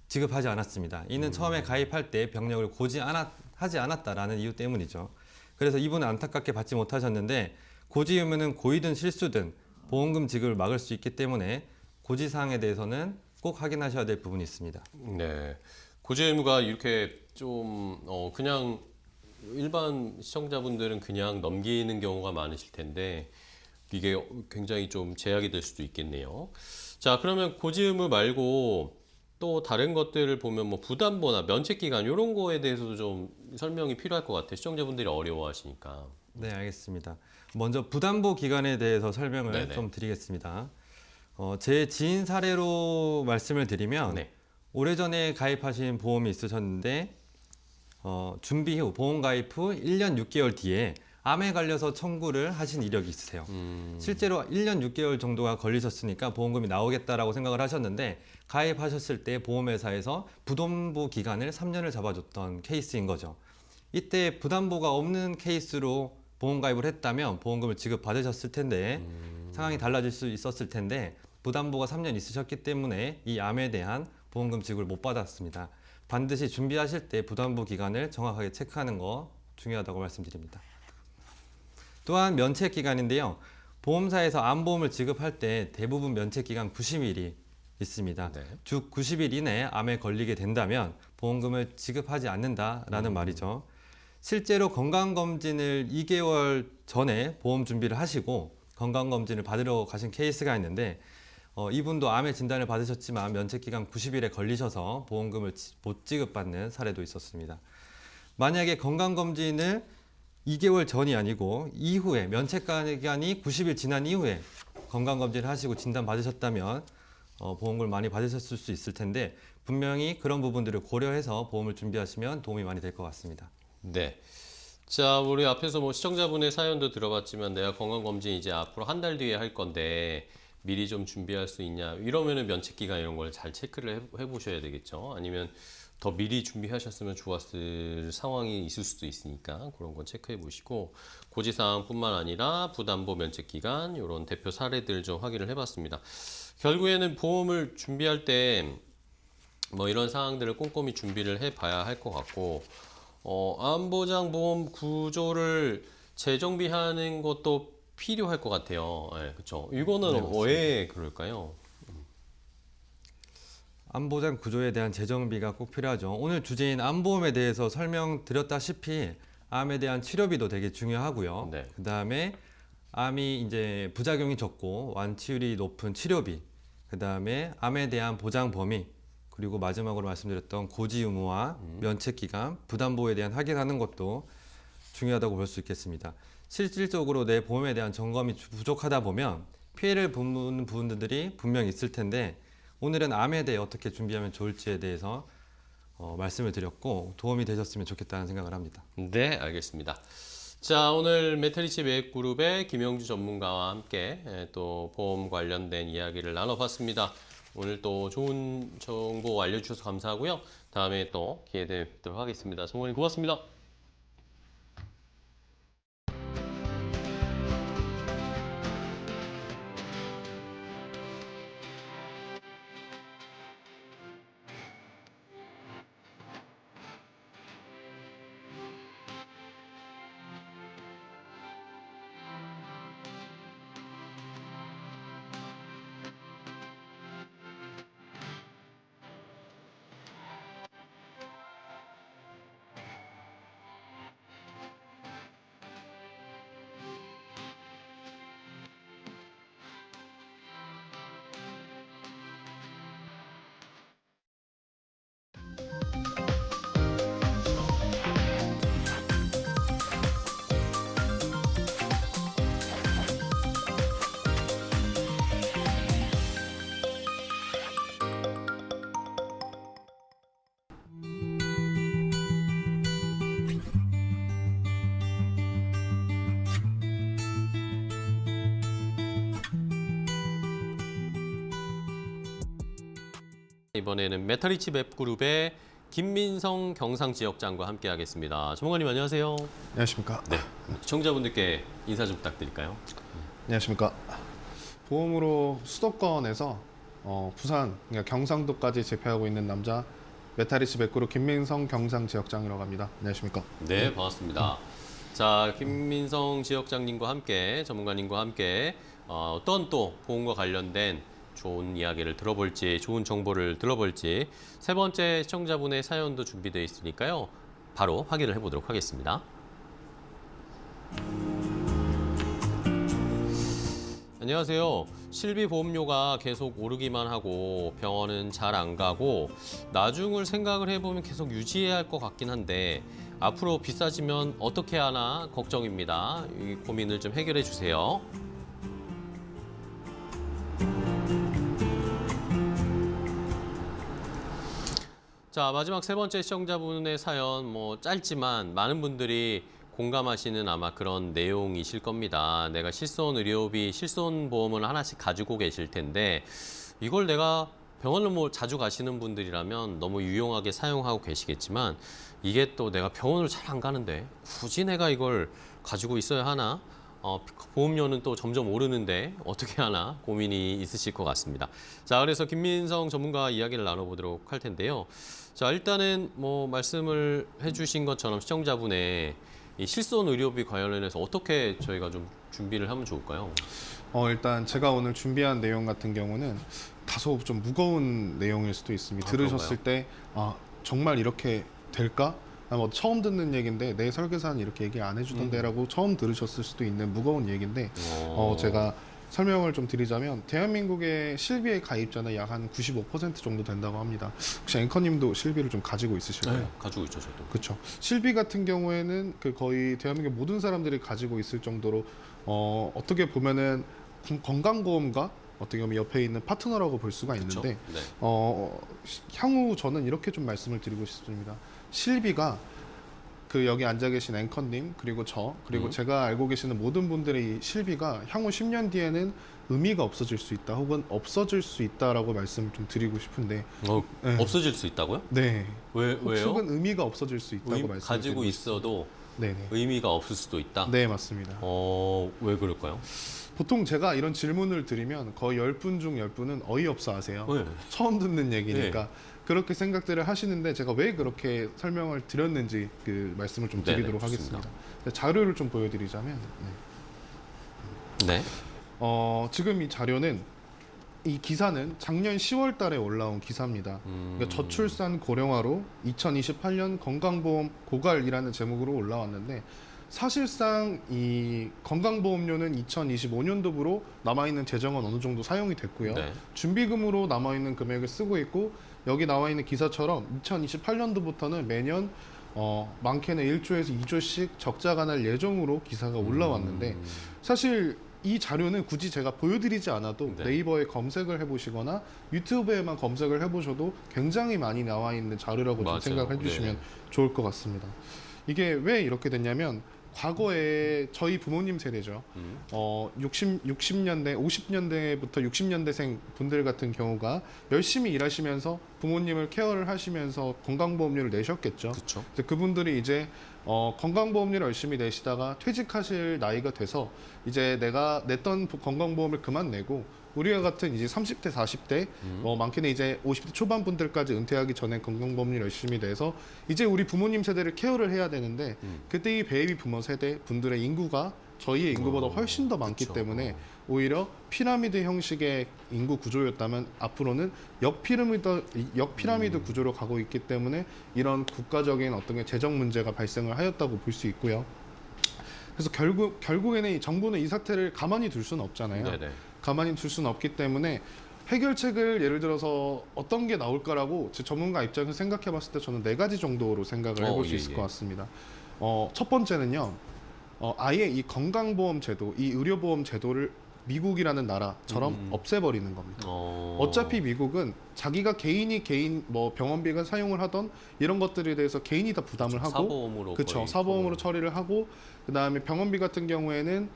지급하지 않았습니다. 이는 처음에 가입할 때 병력을 하지 않았다라는 이유 때문이죠. 그래서 이분은 안타깝게 받지 못하셨는데 고지 의무는 고의든 실수든 보험금 지급을 막을 수 있기 때문에 고지사항에 대해서는 꼭 확인하셔야 될 부분이 있습니다. 네. 고지 의무가 이렇게 좀 그냥 일반 시청자분들은 그냥 넘기는 경우가 많으실 텐데 이게 굉장히 좀 제약이 될 수도 있겠네요. 자, 그러면 고지 의무 말고 또 다른 것들을 보면 뭐 부담보나 면책 기간 이런 거에 대해서도 좀 설명이 필요할 것 같아요. 시청자분들이 어려워하시니까. 네, 알겠습니다. 먼저 부담보 기간에 대해서 설명을 네네. 좀 드리겠습니다. 제 지인 사례로 말씀을 드리면 네. 오래전에 가입하신 보험이 있으셨는데 준비 후 보험 가입 후 1년 6개월 뒤에 암에 걸려서 청구를 하신 이력이 있으세요. 실제로 1년 6개월 정도가 걸리셨으니까 보험금이 나오겠다라고 생각을 하셨는데 가입하셨을 때 보험회사에서 부담보 기간을 3년을 잡아줬던 케이스인 거죠. 이때 부담보가 없는 케이스로 보험 가입을 했다면 보험금을 지급받으셨을 텐데 상황이 달라질 수 있었을 텐데 부담보가 3년 있으셨기 때문에 이 암에 대한 보험금 지급을 못 받았습니다. 반드시 준비하실 때 부담보 기간을 정확하게 체크하는 거 중요하다고 말씀드립니다. 또한 면책 기간인데요. 보험사에서 암보험을 지급할 때 대부분 면책 기간 90일이 있습니다. 네. 즉 90일 이내에 암에 걸리게 된다면 보험금을 지급하지 않는다라는 말이죠. 실제로 건강검진을 2개월 전에 보험 준비를 하시고 건강검진을 받으러 가신 케이스가 있는데 이분도 암의 진단을 받으셨지만 면책기간 90일에 걸리셔서 보험금을 못 지급받는 사례도 있었습니다. 만약에 건강검진을 2개월 전이 아니고 이후에 면책기간이 90일 지난 이후에 건강검진을 하시고 진단 받으셨다면 보험금을 많이 받으셨을 수 있을 텐데 분명히 그런 부분들을 고려해서 보험을 준비하시면 도움이 많이 될 것 같습니다. 네. 자, 우리 앞에서 뭐 시청자분의 사연도 들어봤지만 내가 건강검진 이제 앞으로 한 달 뒤에 할 건데 미리 좀 준비할 수 있냐 이러면은 면책기간 이런 걸 잘 체크를 해보셔야 되겠죠. 아니면 더 미리 준비하셨으면 좋았을 상황이 있을 수도 있으니까 그런 건 체크해 보시고 고지사항뿐만 아니라 부담보 면책기간 이런 대표 사례들 좀 확인을 해봤습니다. 결국에는 보험을 준비할 때 뭐 이런 사항들을 꼼꼼히 준비를 해봐야 할 것 같고 암보장 보험 구조를 재정비하는 것도 필요할 것 같아요. 네, 그렇죠. 이거는 네, 맞습니다. 왜 그럴까요? 암보장 구조에 대한 재정비가 꼭 필요하죠. 오늘 주제인 암보험에 대해서 설명드렸다시피 암에 대한 치료비도 되게 중요하고요. 네. 그다음에 암이 이제 부작용이 적고 완치율이 높은 치료비, 그다음에 암에 대한 보장 범위, 그리고 마지막으로 말씀드렸던 고지 의무와 면책 기간, 부담보에 대한 확인하는 것도 중요하다고 볼 수 있겠습니다. 실질적으로 내 보험에 대한 점검이 부족하다 보면 피해를 보는 부분들이 분명히 있을 텐데 오늘은 암에 대해 어떻게 준비하면 좋을지에 대해서 말씀을 드렸고 도움이 되셨으면 좋겠다는 생각을 합니다. 네, 알겠습니다. 자, 오늘 메타리치 매입그룹의 김영주 전문가와 함께 또 보험 관련된 이야기를 나눠봤습니다. 오늘 또 좋은 정보 알려주셔서 감사하고요. 다음에 또 기회 되면 뵙도록 하겠습니다. 성원님 고맙습니다. 이번에는 메타리치 맵그룹의 김민성 경상지역장과 함께하겠습니다. 전문가님 안녕하세요. 안녕하십니까. 네, 시청자분들께 인사 좀 부탁드릴까요? 안녕하십니까. 보험으로 수도권에서 부산, 그러니까 경상도까지 제패하고 있는 남자 메타리치 맵그룹 김민성 경상지역장이라고 합니다. 안녕하십니까. 네, 반갑습니다. 자, 김민성 지역장님과 함께 전문가님과 함께 어떤 또 보험과 관련된 좋은 이야기를 들어볼지, 좋은 정보를 들어볼지 세 번째 시청자분의 사연도 준비되어 있으니까요. 바로 확인을 해보도록 하겠습니다. 안녕하세요. 실비 보험료가 계속 오르기만 하고 병원은 잘 안 가고 나중을 생각을 해보면 계속 유지해야 할 것 같긴 한데 앞으로 비싸지면 어떻게 하나 걱정입니다. 이 고민을 좀 해결해 주세요. 자, 마지막 세 번째 시청자분의 사연 뭐 짧지만 많은 분들이 공감하시는 아마 그런 내용이실 겁니다. 내가 실손 의료비, 실손 보험을 하나씩 가지고 계실 텐데 이걸 내가 병원을 뭐 자주 가시는 분들이라면 너무 유용하게 사용하고 계시겠지만 이게 또 내가 병원을 잘 안 가는데 굳이 내가 이걸 가지고 있어야 하나? 보험료는 또 점점 오르는데 어떻게 하나 고민이 있으실 것 같습니다. 자, 그래서 김민성 전문가와 이야기를 나눠보도록 할 텐데요. 자, 일단은 뭐 말씀을 해주신 것처럼 시청자분의 이 실손 의료비 관련해서 어떻게 저희가 좀 준비를 하면 좋을까요? 일단 제가 오늘 준비한 내용 같은 경우는 다소 좀 무거운 내용일 수도 있습니다. 아, 들으셨을 때 정말 이렇게 될까? 처음 듣는 얘기인데 내 설계사는 이렇게 얘기 안 해주던데라고 처음 들으셨을 수도 있는 무거운 얘기인데 제가 설명을 좀 드리자면 대한민국의 실비의 가입자는 약 한 95% 정도 된다고 합니다. 혹시 앵커님도 실비를 좀 가지고 있으실까요? 네, 가지고 있죠, 저도. 그렇죠. 실비 같은 경우에는 거의 대한민국 모든 사람들이 가지고 있을 정도로 어떻게 보면은 건강보험과 어떻게 보면 옆에 있는 파트너라고 볼 수가 그쵸? 있는데 네. 향후 저는 이렇게 좀 말씀을 드리고 싶습니다. 실비가 여기 앉아 계신 앵커님 그리고 그리고 제가 알고 계시는 모든 분들의 이 실비가 향후 10년 뒤에는 의미가 없어질 수 있다 혹은 없어질 수 있다라고 말씀을 좀 드리고 싶은데 네. 없어질 수 있다고요? 네. 왜요? 혹은 의미가 없어질 수 있다고 말씀을 가지고 드리고 있어도 네네. 의미가 없을 수도 있다? 네, 맞습니다. 왜 그럴까요? 보통 제가 이런 질문을 드리면 거의 10분 중 10분은 어이없어 하세요. 네. 처음 듣는 얘기니까. 그렇게 생각들을 하시는데 제가 왜 그렇게 설명을 드렸는지 그 말씀을 좀 네네, 드리도록 좋습니다. 하겠습니다. 자료를 좀 보여드리자면 네. 지금 이 자료는 이 기사는 작년 10월 달에 올라온 기사입니다. 그러니까 저출산 고령화로 2028년 건강보험 고갈이라는 제목으로 올라왔는데 사실상 이 건강보험료는 2025년도부로 남아있는 재정은 어느 정도 사용이 됐고요. 네. 준비금으로 남아있는 금액을 쓰고 있고 여기 나와 있는 기사처럼 2028년도부터는 매년 많게는 1조에서 2조씩 적자가 날 예정으로 기사가 올라왔는데 사실 이 자료는 굳이 제가 보여드리지 않아도 네. 네이버에 검색을 해보시거나 유튜브에만 검색을 해보셔도 굉장히 많이 나와 있는 자료라고 좀 맞아요. 생각해 주시면 네. 좋을 것 같습니다. 이게 왜 이렇게 됐냐면 과거에 저희 부모님 세대죠. 60년대, 50년대부터 60년대생 분들 같은 경우가 열심히 일하시면서 부모님을 케어를 하시면서 건강보험료를 내셨겠죠. 그렇죠. 그분들이 이제 건강보험료를 열심히 내시다가 퇴직하실 나이가 돼서 이제 내가 냈던 건강보험을 그만 내고 우리와 같은 이제 30대, 40대, 많게는 이제 50대 초반 분들까지 은퇴하기 전에 건강보험료 열심히 내서 이제 우리 부모님 세대를 케어를 해야 되는데 그때 이 베이비 부모 세대 분들의 인구가 저희의 인구보다 훨씬 더 많기 그쵸. 때문에 오히려 피라미드 형식의 인구 구조였다면 앞으로는 역피라미드 구조로 가고 있기 때문에 이런 국가적인 어떤 게 재정 문제가 발생을 하였다고 볼 수 있고요. 그래서 결국에는 이 정부는 이 사태를 가만히 둘 수는 없잖아요. 네네. 가만히 둘 수는 없기 때문에 해결책을 예를 들어서 어떤 게 나올까라고 제 전문가 입장에서 생각해 봤을 때 저는 4가지 정도로 생각을 해볼 수 있을 것 같습니다. 첫 번째는요. 아예 이 건강보험 제도, 이 의료보험 제도를 미국이라는 나라처럼 없애버리는 겁니다. 어차피 미국은 자기가 개인 뭐 병원비가 사용을 하던 이런 것들에 대해서 개인이 다 부담을 하고 사보험으로 그렇죠. 거의 사보험으로 처리를 하고 그다음에 병원비 같은 경우에는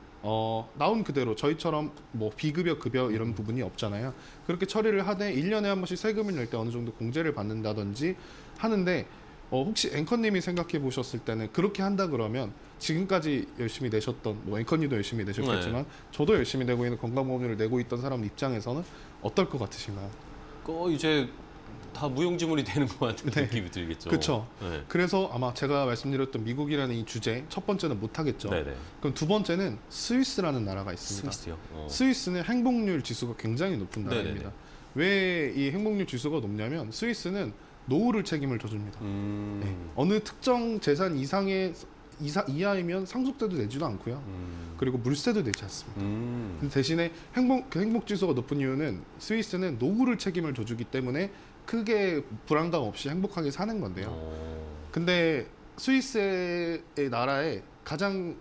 나온 그대로 저희처럼 뭐 비급여 급여 이런 부분이 없잖아요. 그렇게 처리를 하되 1년에 한 번씩 세금을 낼 때 어느 정도 공제를 받는다든지 하는데 혹시 앵커님이 생각해 보셨을 때는 그렇게 한다 그러면 지금까지 열심히 내셨던 뭐 앵커님도 열심히 내셨겠지만 저도 열심히 내고 있는 건강보험료를 내고 있던 사람 입장에서는 어떨 것 같으신가요? 이제 다 무용지물이 되는 것 같은 네. 느낌이 들겠죠. 그렇죠. 네. 그래서 아마 제가 말씀드렸던 미국이라는 이 주제 첫 번째는 못 하겠죠. 네네. 그럼 두 번째는 스위스라는 나라가 있습니다. 스위스요. 스위스는 행복률 지수가 굉장히 높은 나라입니다. 네네네. 왜 이 행복률 지수가 높냐면 스위스는 노후를 책임을 져줍니다. 네. 어느 특정 재산 이하이면 상속세도 내지도 않고요. 그리고 물세도 내지 않습니다. 근데 대신에 행복 지수가 높은 이유는 스위스는 노후를 책임을 져주기 때문에 크게 불안감 없이 행복하게 사는 건데요. 근데 스위스의 나라에 가장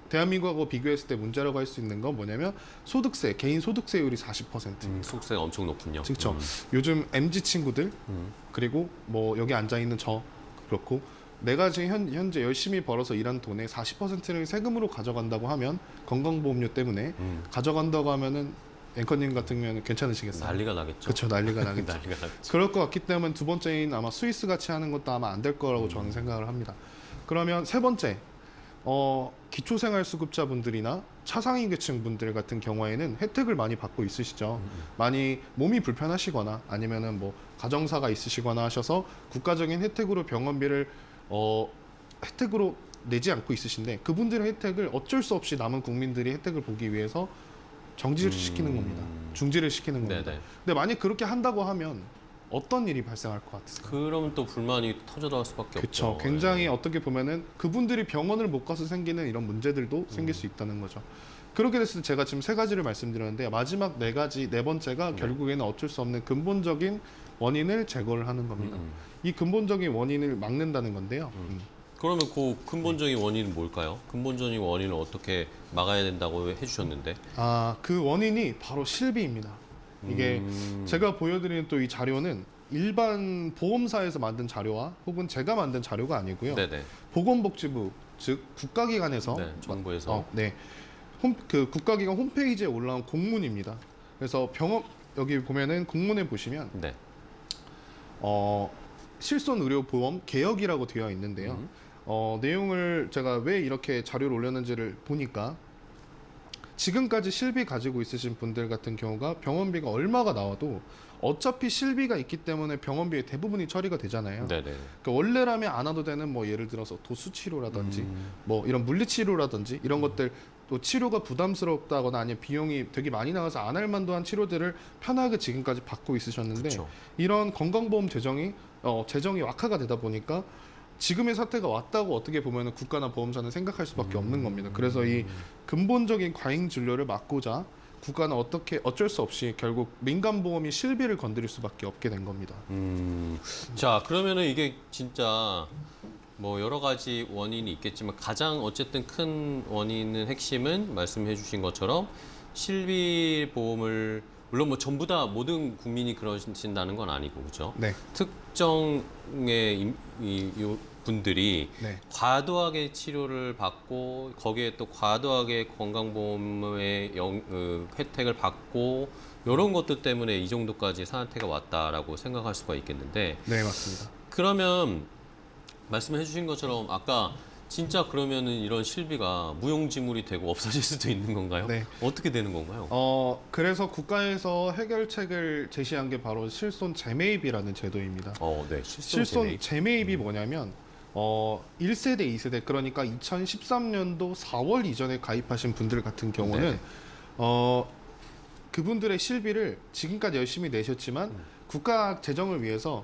대한민국하고 비교했을 때 문제라고 할 수 있는 건 뭐냐면 소득세, 개인 소득세율이 40%입니다. 속세가 엄청 높군요. 그렇죠. 요즘 MZ 친구들 그리고 뭐 여기 앉아 있는 저 그렇고 내가 지금 현재 열심히 벌어서 일한 돈의 40%를 세금으로 가져간다고 하면 건강보험료 때문에 가져간다고 하면은 앵커님 같은 경우는 괜찮으시겠어요? 난리가 나겠죠. 그렇죠, 난리가 나겠죠. 난리가 나겠죠. 그럴 것 같기 때문에 두 번째인 아마 스위스 같이 하는 것도 아마 안 될 거라고 저는 생각을 합니다. 그러면 세 번째, 기초생활수급자분들이나 차상위 계층 분들 같은 경우에는 혜택을 많이 받고 있으시죠. 많이 몸이 불편하시거나 아니면은 뭐 가정사가 있으시거나 하셔서 국가적인 혜택으로 병원비를 혜택으로 내지 않고 있으신데 그분들의 혜택을 어쩔 수 없이 남은 국민들이 혜택을 보기 위해서 정지를 시키는 겁니다. 중지를 시키는 겁니다. 네네. 근데 만약 그렇게 한다고 하면 어떤 일이 발생할 것 같으세요? 그러면 또 불만이 터져나올 수밖에 그렇죠. 없죠. 굉장히 네. 어떻게 보면은 그분들이 병원을 못 가서 생기는 이런 문제들도 생길 수 있다는 거죠. 그렇게 됐을 때 제가 지금 세 가지를 말씀드렸는데 마지막 네 번째가 결국에는 어쩔 수 없는 근본적인 원인을 제거를 하는 겁니다. 이 근본적인 원인을 막는다는 건데요. 그러면 그 근본적인 원인은 뭘까요? 근본적인 원인을 어떻게 막아야 된다고 해주셨는데. 그 원인이 바로 실비입니다. 이게 제가 보여드리는 또 이 자료는 일반 보험사에서 만든 자료와 혹은 제가 만든 자료가 아니고요. 네네. 보건복지부 즉 국가기관에서 네, 정부에서. 그 국가기관 홈페이지에 올라온 공문입니다. 그래서 병원 여기 보면은 공문에 보시면 네. 실손의료보험 개혁이라고 되어 있는데요. 내용을 제가 왜 이렇게 자료를 올렸는지를 보니까 지금까지 실비 가지고 있으신 분들 같은 경우가 병원비가 얼마가 나와도 어차피 실비가 있기 때문에 병원비의 대부분이 처리가 되잖아요. 네네. 그러니까 원래라면 안 와도 되는 뭐 예를 들어서 도수 치료라든지 뭐 이런 물리 치료라든지 이런 것들 또 치료가 부담스럽다거나 아니면 비용이 되게 많이 나와서 안 할 만도 한 치료들을 편하게 지금까지 받고 있으셨는데 그쵸. 이런 건강보험 재정이 악화가 되다 보니까 지금의 사태가 왔다고 어떻게 보면 국가나 보험사는 생각할 수밖에 없는 겁니다. 그래서 이 근본적인 과잉 진료를 막고자 국가는 어쩔 수 없이 결국 민간보험이 실비를 건드릴 수밖에 없게 된 겁니다. 자, 그러면은 이게 진짜 뭐 여러 가지 원인이 있겠지만 가장 어쨌든 큰 원인은 핵심은 말씀해 주신 것처럼 실비 보험을 물론 뭐 전부 다 모든 국민이 그러신다는 건 아니고 그죠? 네. 특정의 분들이 네. 과도하게 치료를 받고 거기에 또 과도하게 건강보험의 혜택을 받고 이런 것들 때문에 이 정도까지 사태가 왔다라고 생각할 수가 있겠는데 네, 맞습니다. 그러면 말씀해 주신 것처럼 아까 진짜 그러면은 이런 실비가 무용지물이 되고 없어질 수도 있는 건가요? 네. 어떻게 되는 건가요? 그래서 국가에서 해결책을 제시한 게 바로 실손 재매입이라는 제도입니다. 네. 실손 재매입이 뭐냐면 1세대, 2세대 그러니까 2013년도 4월 이전에 가입하신 분들 같은 경우는 네. 그분들의 실비를 지금까지 열심히 내셨지만 국가 재정을 위해서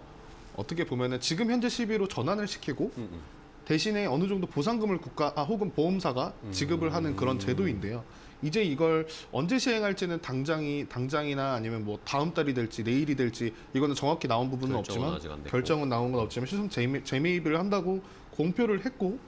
어떻게 보면은 지금 현재 실비로 전환을 시키고 대신에 어느 정도 보상금을 혹은 보험사가 지급을 하는 그런 제도인데요. 이제 이걸 언제 시행할지는 당장이나 아니면 뭐 다음 달이 될지 내일이 될지 이거는 정확히 나온 부분은 결정은 없지만 아직 안 됐고. 결정은 나온 건 없지만 실손 재매입을 한다고 공표를 했고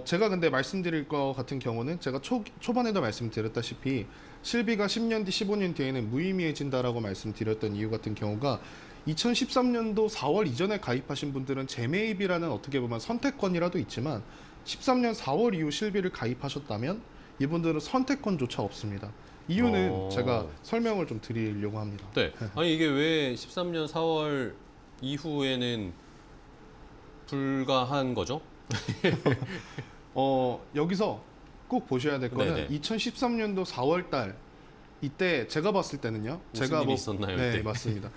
제가 근데 말씀드릴 것 같은 경우는 제가 초반에도 말씀드렸다시피 실비가 10년 뒤 15년 뒤에는 무의미해진다라고 말씀드렸던 이유 같은 경우가 2013년도 4월 이전에 가입하신 분들은 재매입이라는 어떻게 보면 선택권이라도 있지만 13년 4월 이후 실비를 가입하셨다면 이분들은 선택권조차 없습니다. 이유는 제가 설명을 좀 드리려고 합니다. 네. 아니 이게 왜 13년 4월 이후에는 불가한 거죠? 여기서 꼭 보셔야 될 거는 네네. 2013년도 4월 달 이때 제가 봤을 때는요. 무슨 제가 일이 있었나요, 네, 그때? 맞습니다.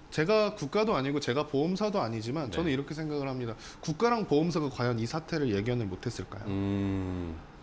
제가 국가도 아니고 제가 보험사도 아니지만 저는 네. 이렇게 생각을 합니다. 국가랑 보험사가 과연 이 사태를 예견을 못했을까요?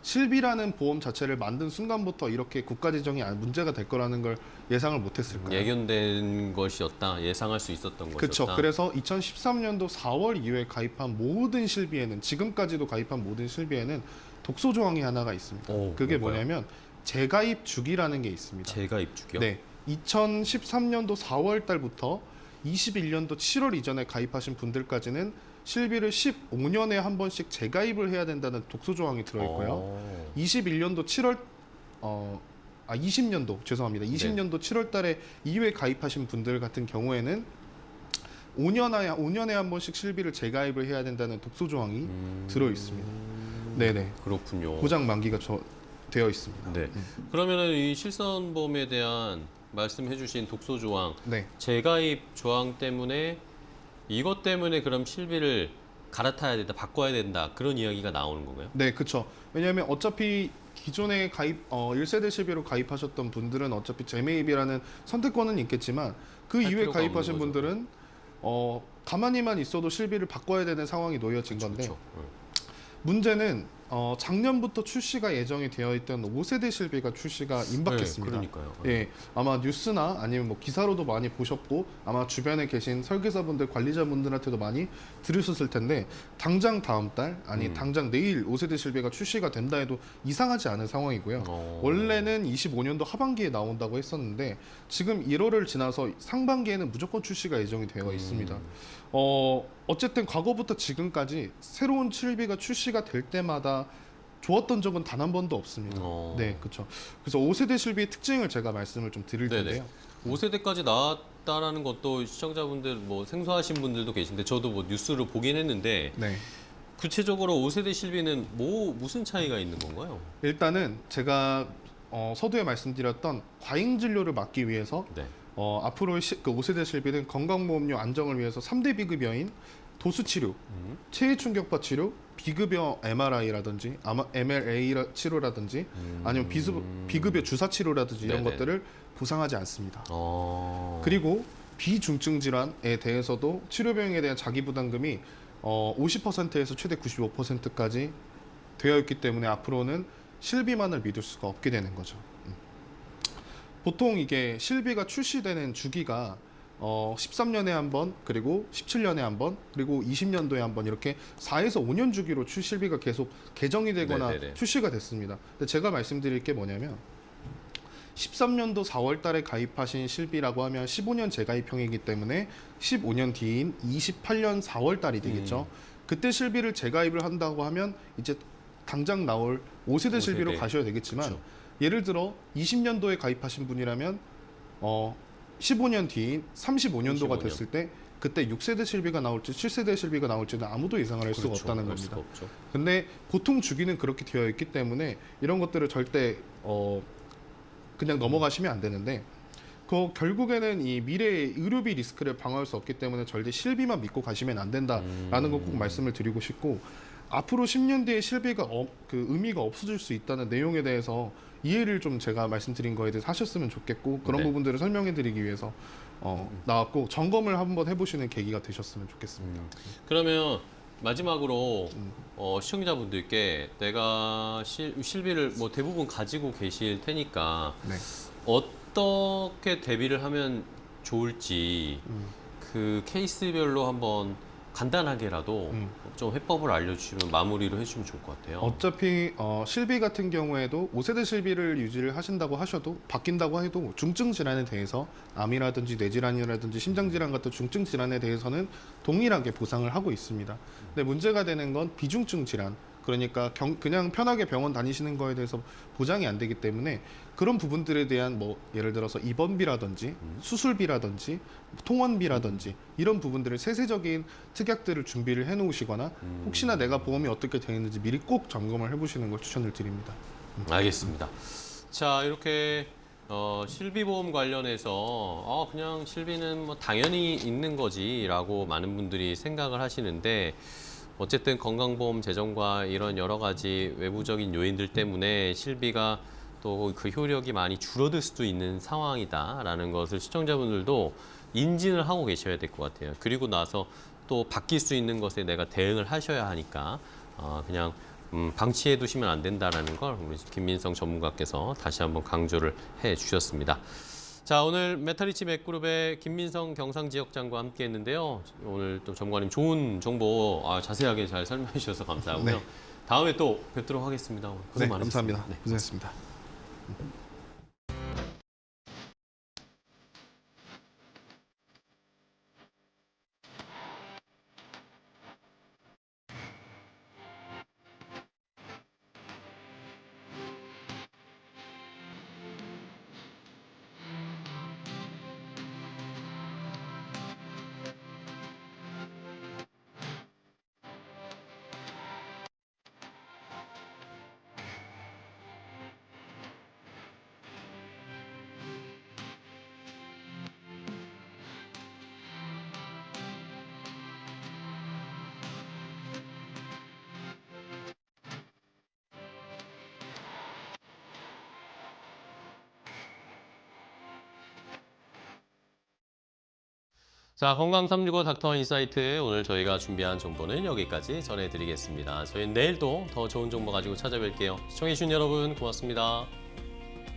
실비라는 보험 자체를 만든 순간부터 이렇게 국가 재정이 문제가 될 거라는 걸 예상을 못했을까요? 예견된 것이었다. 예상할 수 있었던 것이었다. 그렇죠. 그래서 2013년도 4월 이후에 가입한 모든 실비에는 지금까지도 가입한 모든 실비에는 독소 조항이 하나가 있습니다. 그게 뭔가요? 뭐냐면 재가입 주기라는 게 있습니다. 재가입 주기요? 네. 2013년도 4월 달부터 21년도 7월 이전에 가입하신 분들까지는 실비를 15년에 한 번씩 재가입을 해야 된다는 독소 조항이 들어있고요. 21년도 7월 20년도 죄송합니다. 20년도 7월 달에 이후에 가입하신 분들 같은 경우에는 5년에 한 번씩 실비를 재가입을 해야 된다는 독소 조항이 들어 있습니다. 네네. 그렇군요. 보장 만기가 되어 있습니다. 네. 그러면은 이 실손보험에 대한 말씀해주신 독소 조항, 네. 재가입 조항 때문에 이것 때문에 그럼 실비를 갈아타야 된다, 바꿔야 된다 그런 이야기가 나오는 건가요? 네, 그렇죠. 왜냐하면 어차피 기존에 1세대 실비로 가입하셨던 분들은 어차피 재매입이라는 선택권은 있겠지만 그 할 이후에 필요가 가입하신 없는 거죠. 분들은 가만히만 있어도 실비를 바꿔야 되는 상황이 놓여진 건데 그렇죠. 문제는 작년부터 출시가 예정이 되어 있던 5세대 실비가 출시가 임박했습니다. 네, 그러니까요. 예, 아마 뉴스나 아니면 뭐 기사로도 많이 보셨고 아마 주변에 계신 설계사분들, 관리자분들한테도 많이 들으셨을 텐데 당장 다음 달 아니 당장 내일 5세대 실비가 출시가 된다 해도 이상하지 않은 상황이고요. 원래는 25년도 하반기에 나온다고 했었는데 지금 1월을 지나서 상반기에는 무조건 출시가 예정이 되어 있습니다. 어쨌든 과거부터 지금까지 새로운 실비가 출시가 될 때마다 좋았던 적은 단 한 번도 없습니다. 네, 그렇죠. 그래서 5세대 실비의 특징을 제가 말씀을 좀 드릴 네네. 텐데요. 5세대까지 나왔다라는 것도 시청자분들 뭐 생소하신 분들도 계신데 저도 뭐 뉴스를 보긴 했는데 네. 구체적으로 5세대 실비는 무슨 차이가 있는 건가요? 일단은 제가 서두에 말씀드렸던 과잉 진료를 막기 위해서 네. 앞으로 그 5세대 실비는 건강보험료 안정을 위해서 3대 비급여인 도수치료, 체외충격파 치료, 비급여 MRI라든지 MLA 치료라든지 아니면 비급여 주사 치료라든지 이런 네네. 것들을 보상하지 않습니다. 어... 그리고 비중증 질환에 대해서도 치료 비용에 대한 자기 부담금이 50%에서 최대 95%까지 되어 있기 때문에 앞으로는 실비만을 믿을 수가 없게 되는 거죠. 보통 이게 실비가 출시되는 주기가 13년에 한 번, 그리고 17년에 한 번, 그리고 20년도에 한 번 이렇게 4에서 5년 주기로 실비가 계속 개정이 되거나 네네네. 출시가 됐습니다. 근데 제가 말씀드릴 게 뭐냐면 13년도 4월 달에 가입하신 실비라고 하면 15년 재가입형이기 때문에 15년 뒤인 28년 4월 달이 되겠죠. 그때 실비를 재가입을 한다고 하면 이제 당장 나올 5세대 실비로 5세대. 가셔야 되겠지만 그렇죠. 예를 들어 20년도에 가입하신 분이라면 15년 뒤인 35년도가 35년. 됐을 때 그때 6세대 실비가 나올지 7세대 실비가 나올지는 아무도 예상을 할 수가 그렇죠. 없다는 그럴 겁니다. 수가 없죠. 근데 보통 주기는 그렇게 되어 있기 때문에 이런 것들을 절대 그냥 넘어가시면 안 되는데 결국에는 이 미래의 의료비 리스크를 방어할 수 없기 때문에 절대 실비만 믿고 가시면 안 된다라는 거 꼭 말씀을 드리고 싶고 앞으로 10년 뒤에 실비가 그 의미가 없어질 수 있다는 내용에 대해서 이해를 좀 제가 말씀드린 거에 대해서 하셨으면 좋겠고 그런 네. 부분들을 설명해 드리기 위해서 나왔고 점검을 한번 해보시는 계기가 되셨으면 좋겠습니다. 그러면 마지막으로 시청자분들께 내가 실비를 뭐 대부분 가지고 계실 테니까 네. 어떻게 대비를 하면 좋을지 그 케이스별로 한번 간단하게라도 좀 해법을 알려주시면 마무리를 해주시면 좋을 것 같아요. 어차피 실비 같은 경우에도 5세대 실비를 유지를 하신다고 하셔도 바뀐다고 해도 중증 질환에 대해서 암이라든지 뇌질환이라든지 심장질환 같은 중증 질환에 대해서는 동일하게 보상을 하고 있습니다. 근데 문제가 되는 건 비중증 질환 그러니까 그냥 편하게 병원 다니시는 거에 대해서 보장이 안 되기 때문에 그런 부분들에 대한 뭐 예를 들어서 입원비라든지 수술비라든지 통원비라든지 이런 부분들을 세세적인 특약들을 준비를 해 놓으시거나 혹시나 내가 보험이 어떻게 되어 있는지 미리 꼭 점검을 해 보시는 걸 추천을 드립니다. 알겠습니다. 자, 이렇게 실비보험 관련해서 그냥 실비는 뭐 당연히 있는 거지라고 많은 분들이 생각을 하시는데 어쨌든 건강보험 재정과 이런 여러 가지 외부적인 요인들 때문에 실비가 또 그 효력이 많이 줄어들 수도 있는 상황이다라는 것을 시청자분들도 인지를 하고 계셔야 될 것 같아요. 그리고 나서 또 바뀔 수 있는 것에 내가 대응을 하셔야 하니까 그냥 방치해 두시면 안 된다라는 걸 우리 김민성 전문가께서 다시 한번 강조를 해 주셨습니다. 자, 오늘 메타리치 맥그룹의 김민성 경상지역장과 함께 했는데요. 오늘 또 전문가님 좋은 정보 자세하게 잘 설명해 주셔서 감사하고요. 네. 다음에 또 뵙도록 하겠습니다. 고생 네, 많으셨습니다. 감사합니다. 고생했습니다. 자, 건강 365 닥터 인사이트 오늘 저희가 준비한 정보는 여기까지 전해드리겠습니다. 저희는 내일 또 더 좋은 정보 가지고 찾아뵐게요. 시청해주신 여러분 고맙습니다.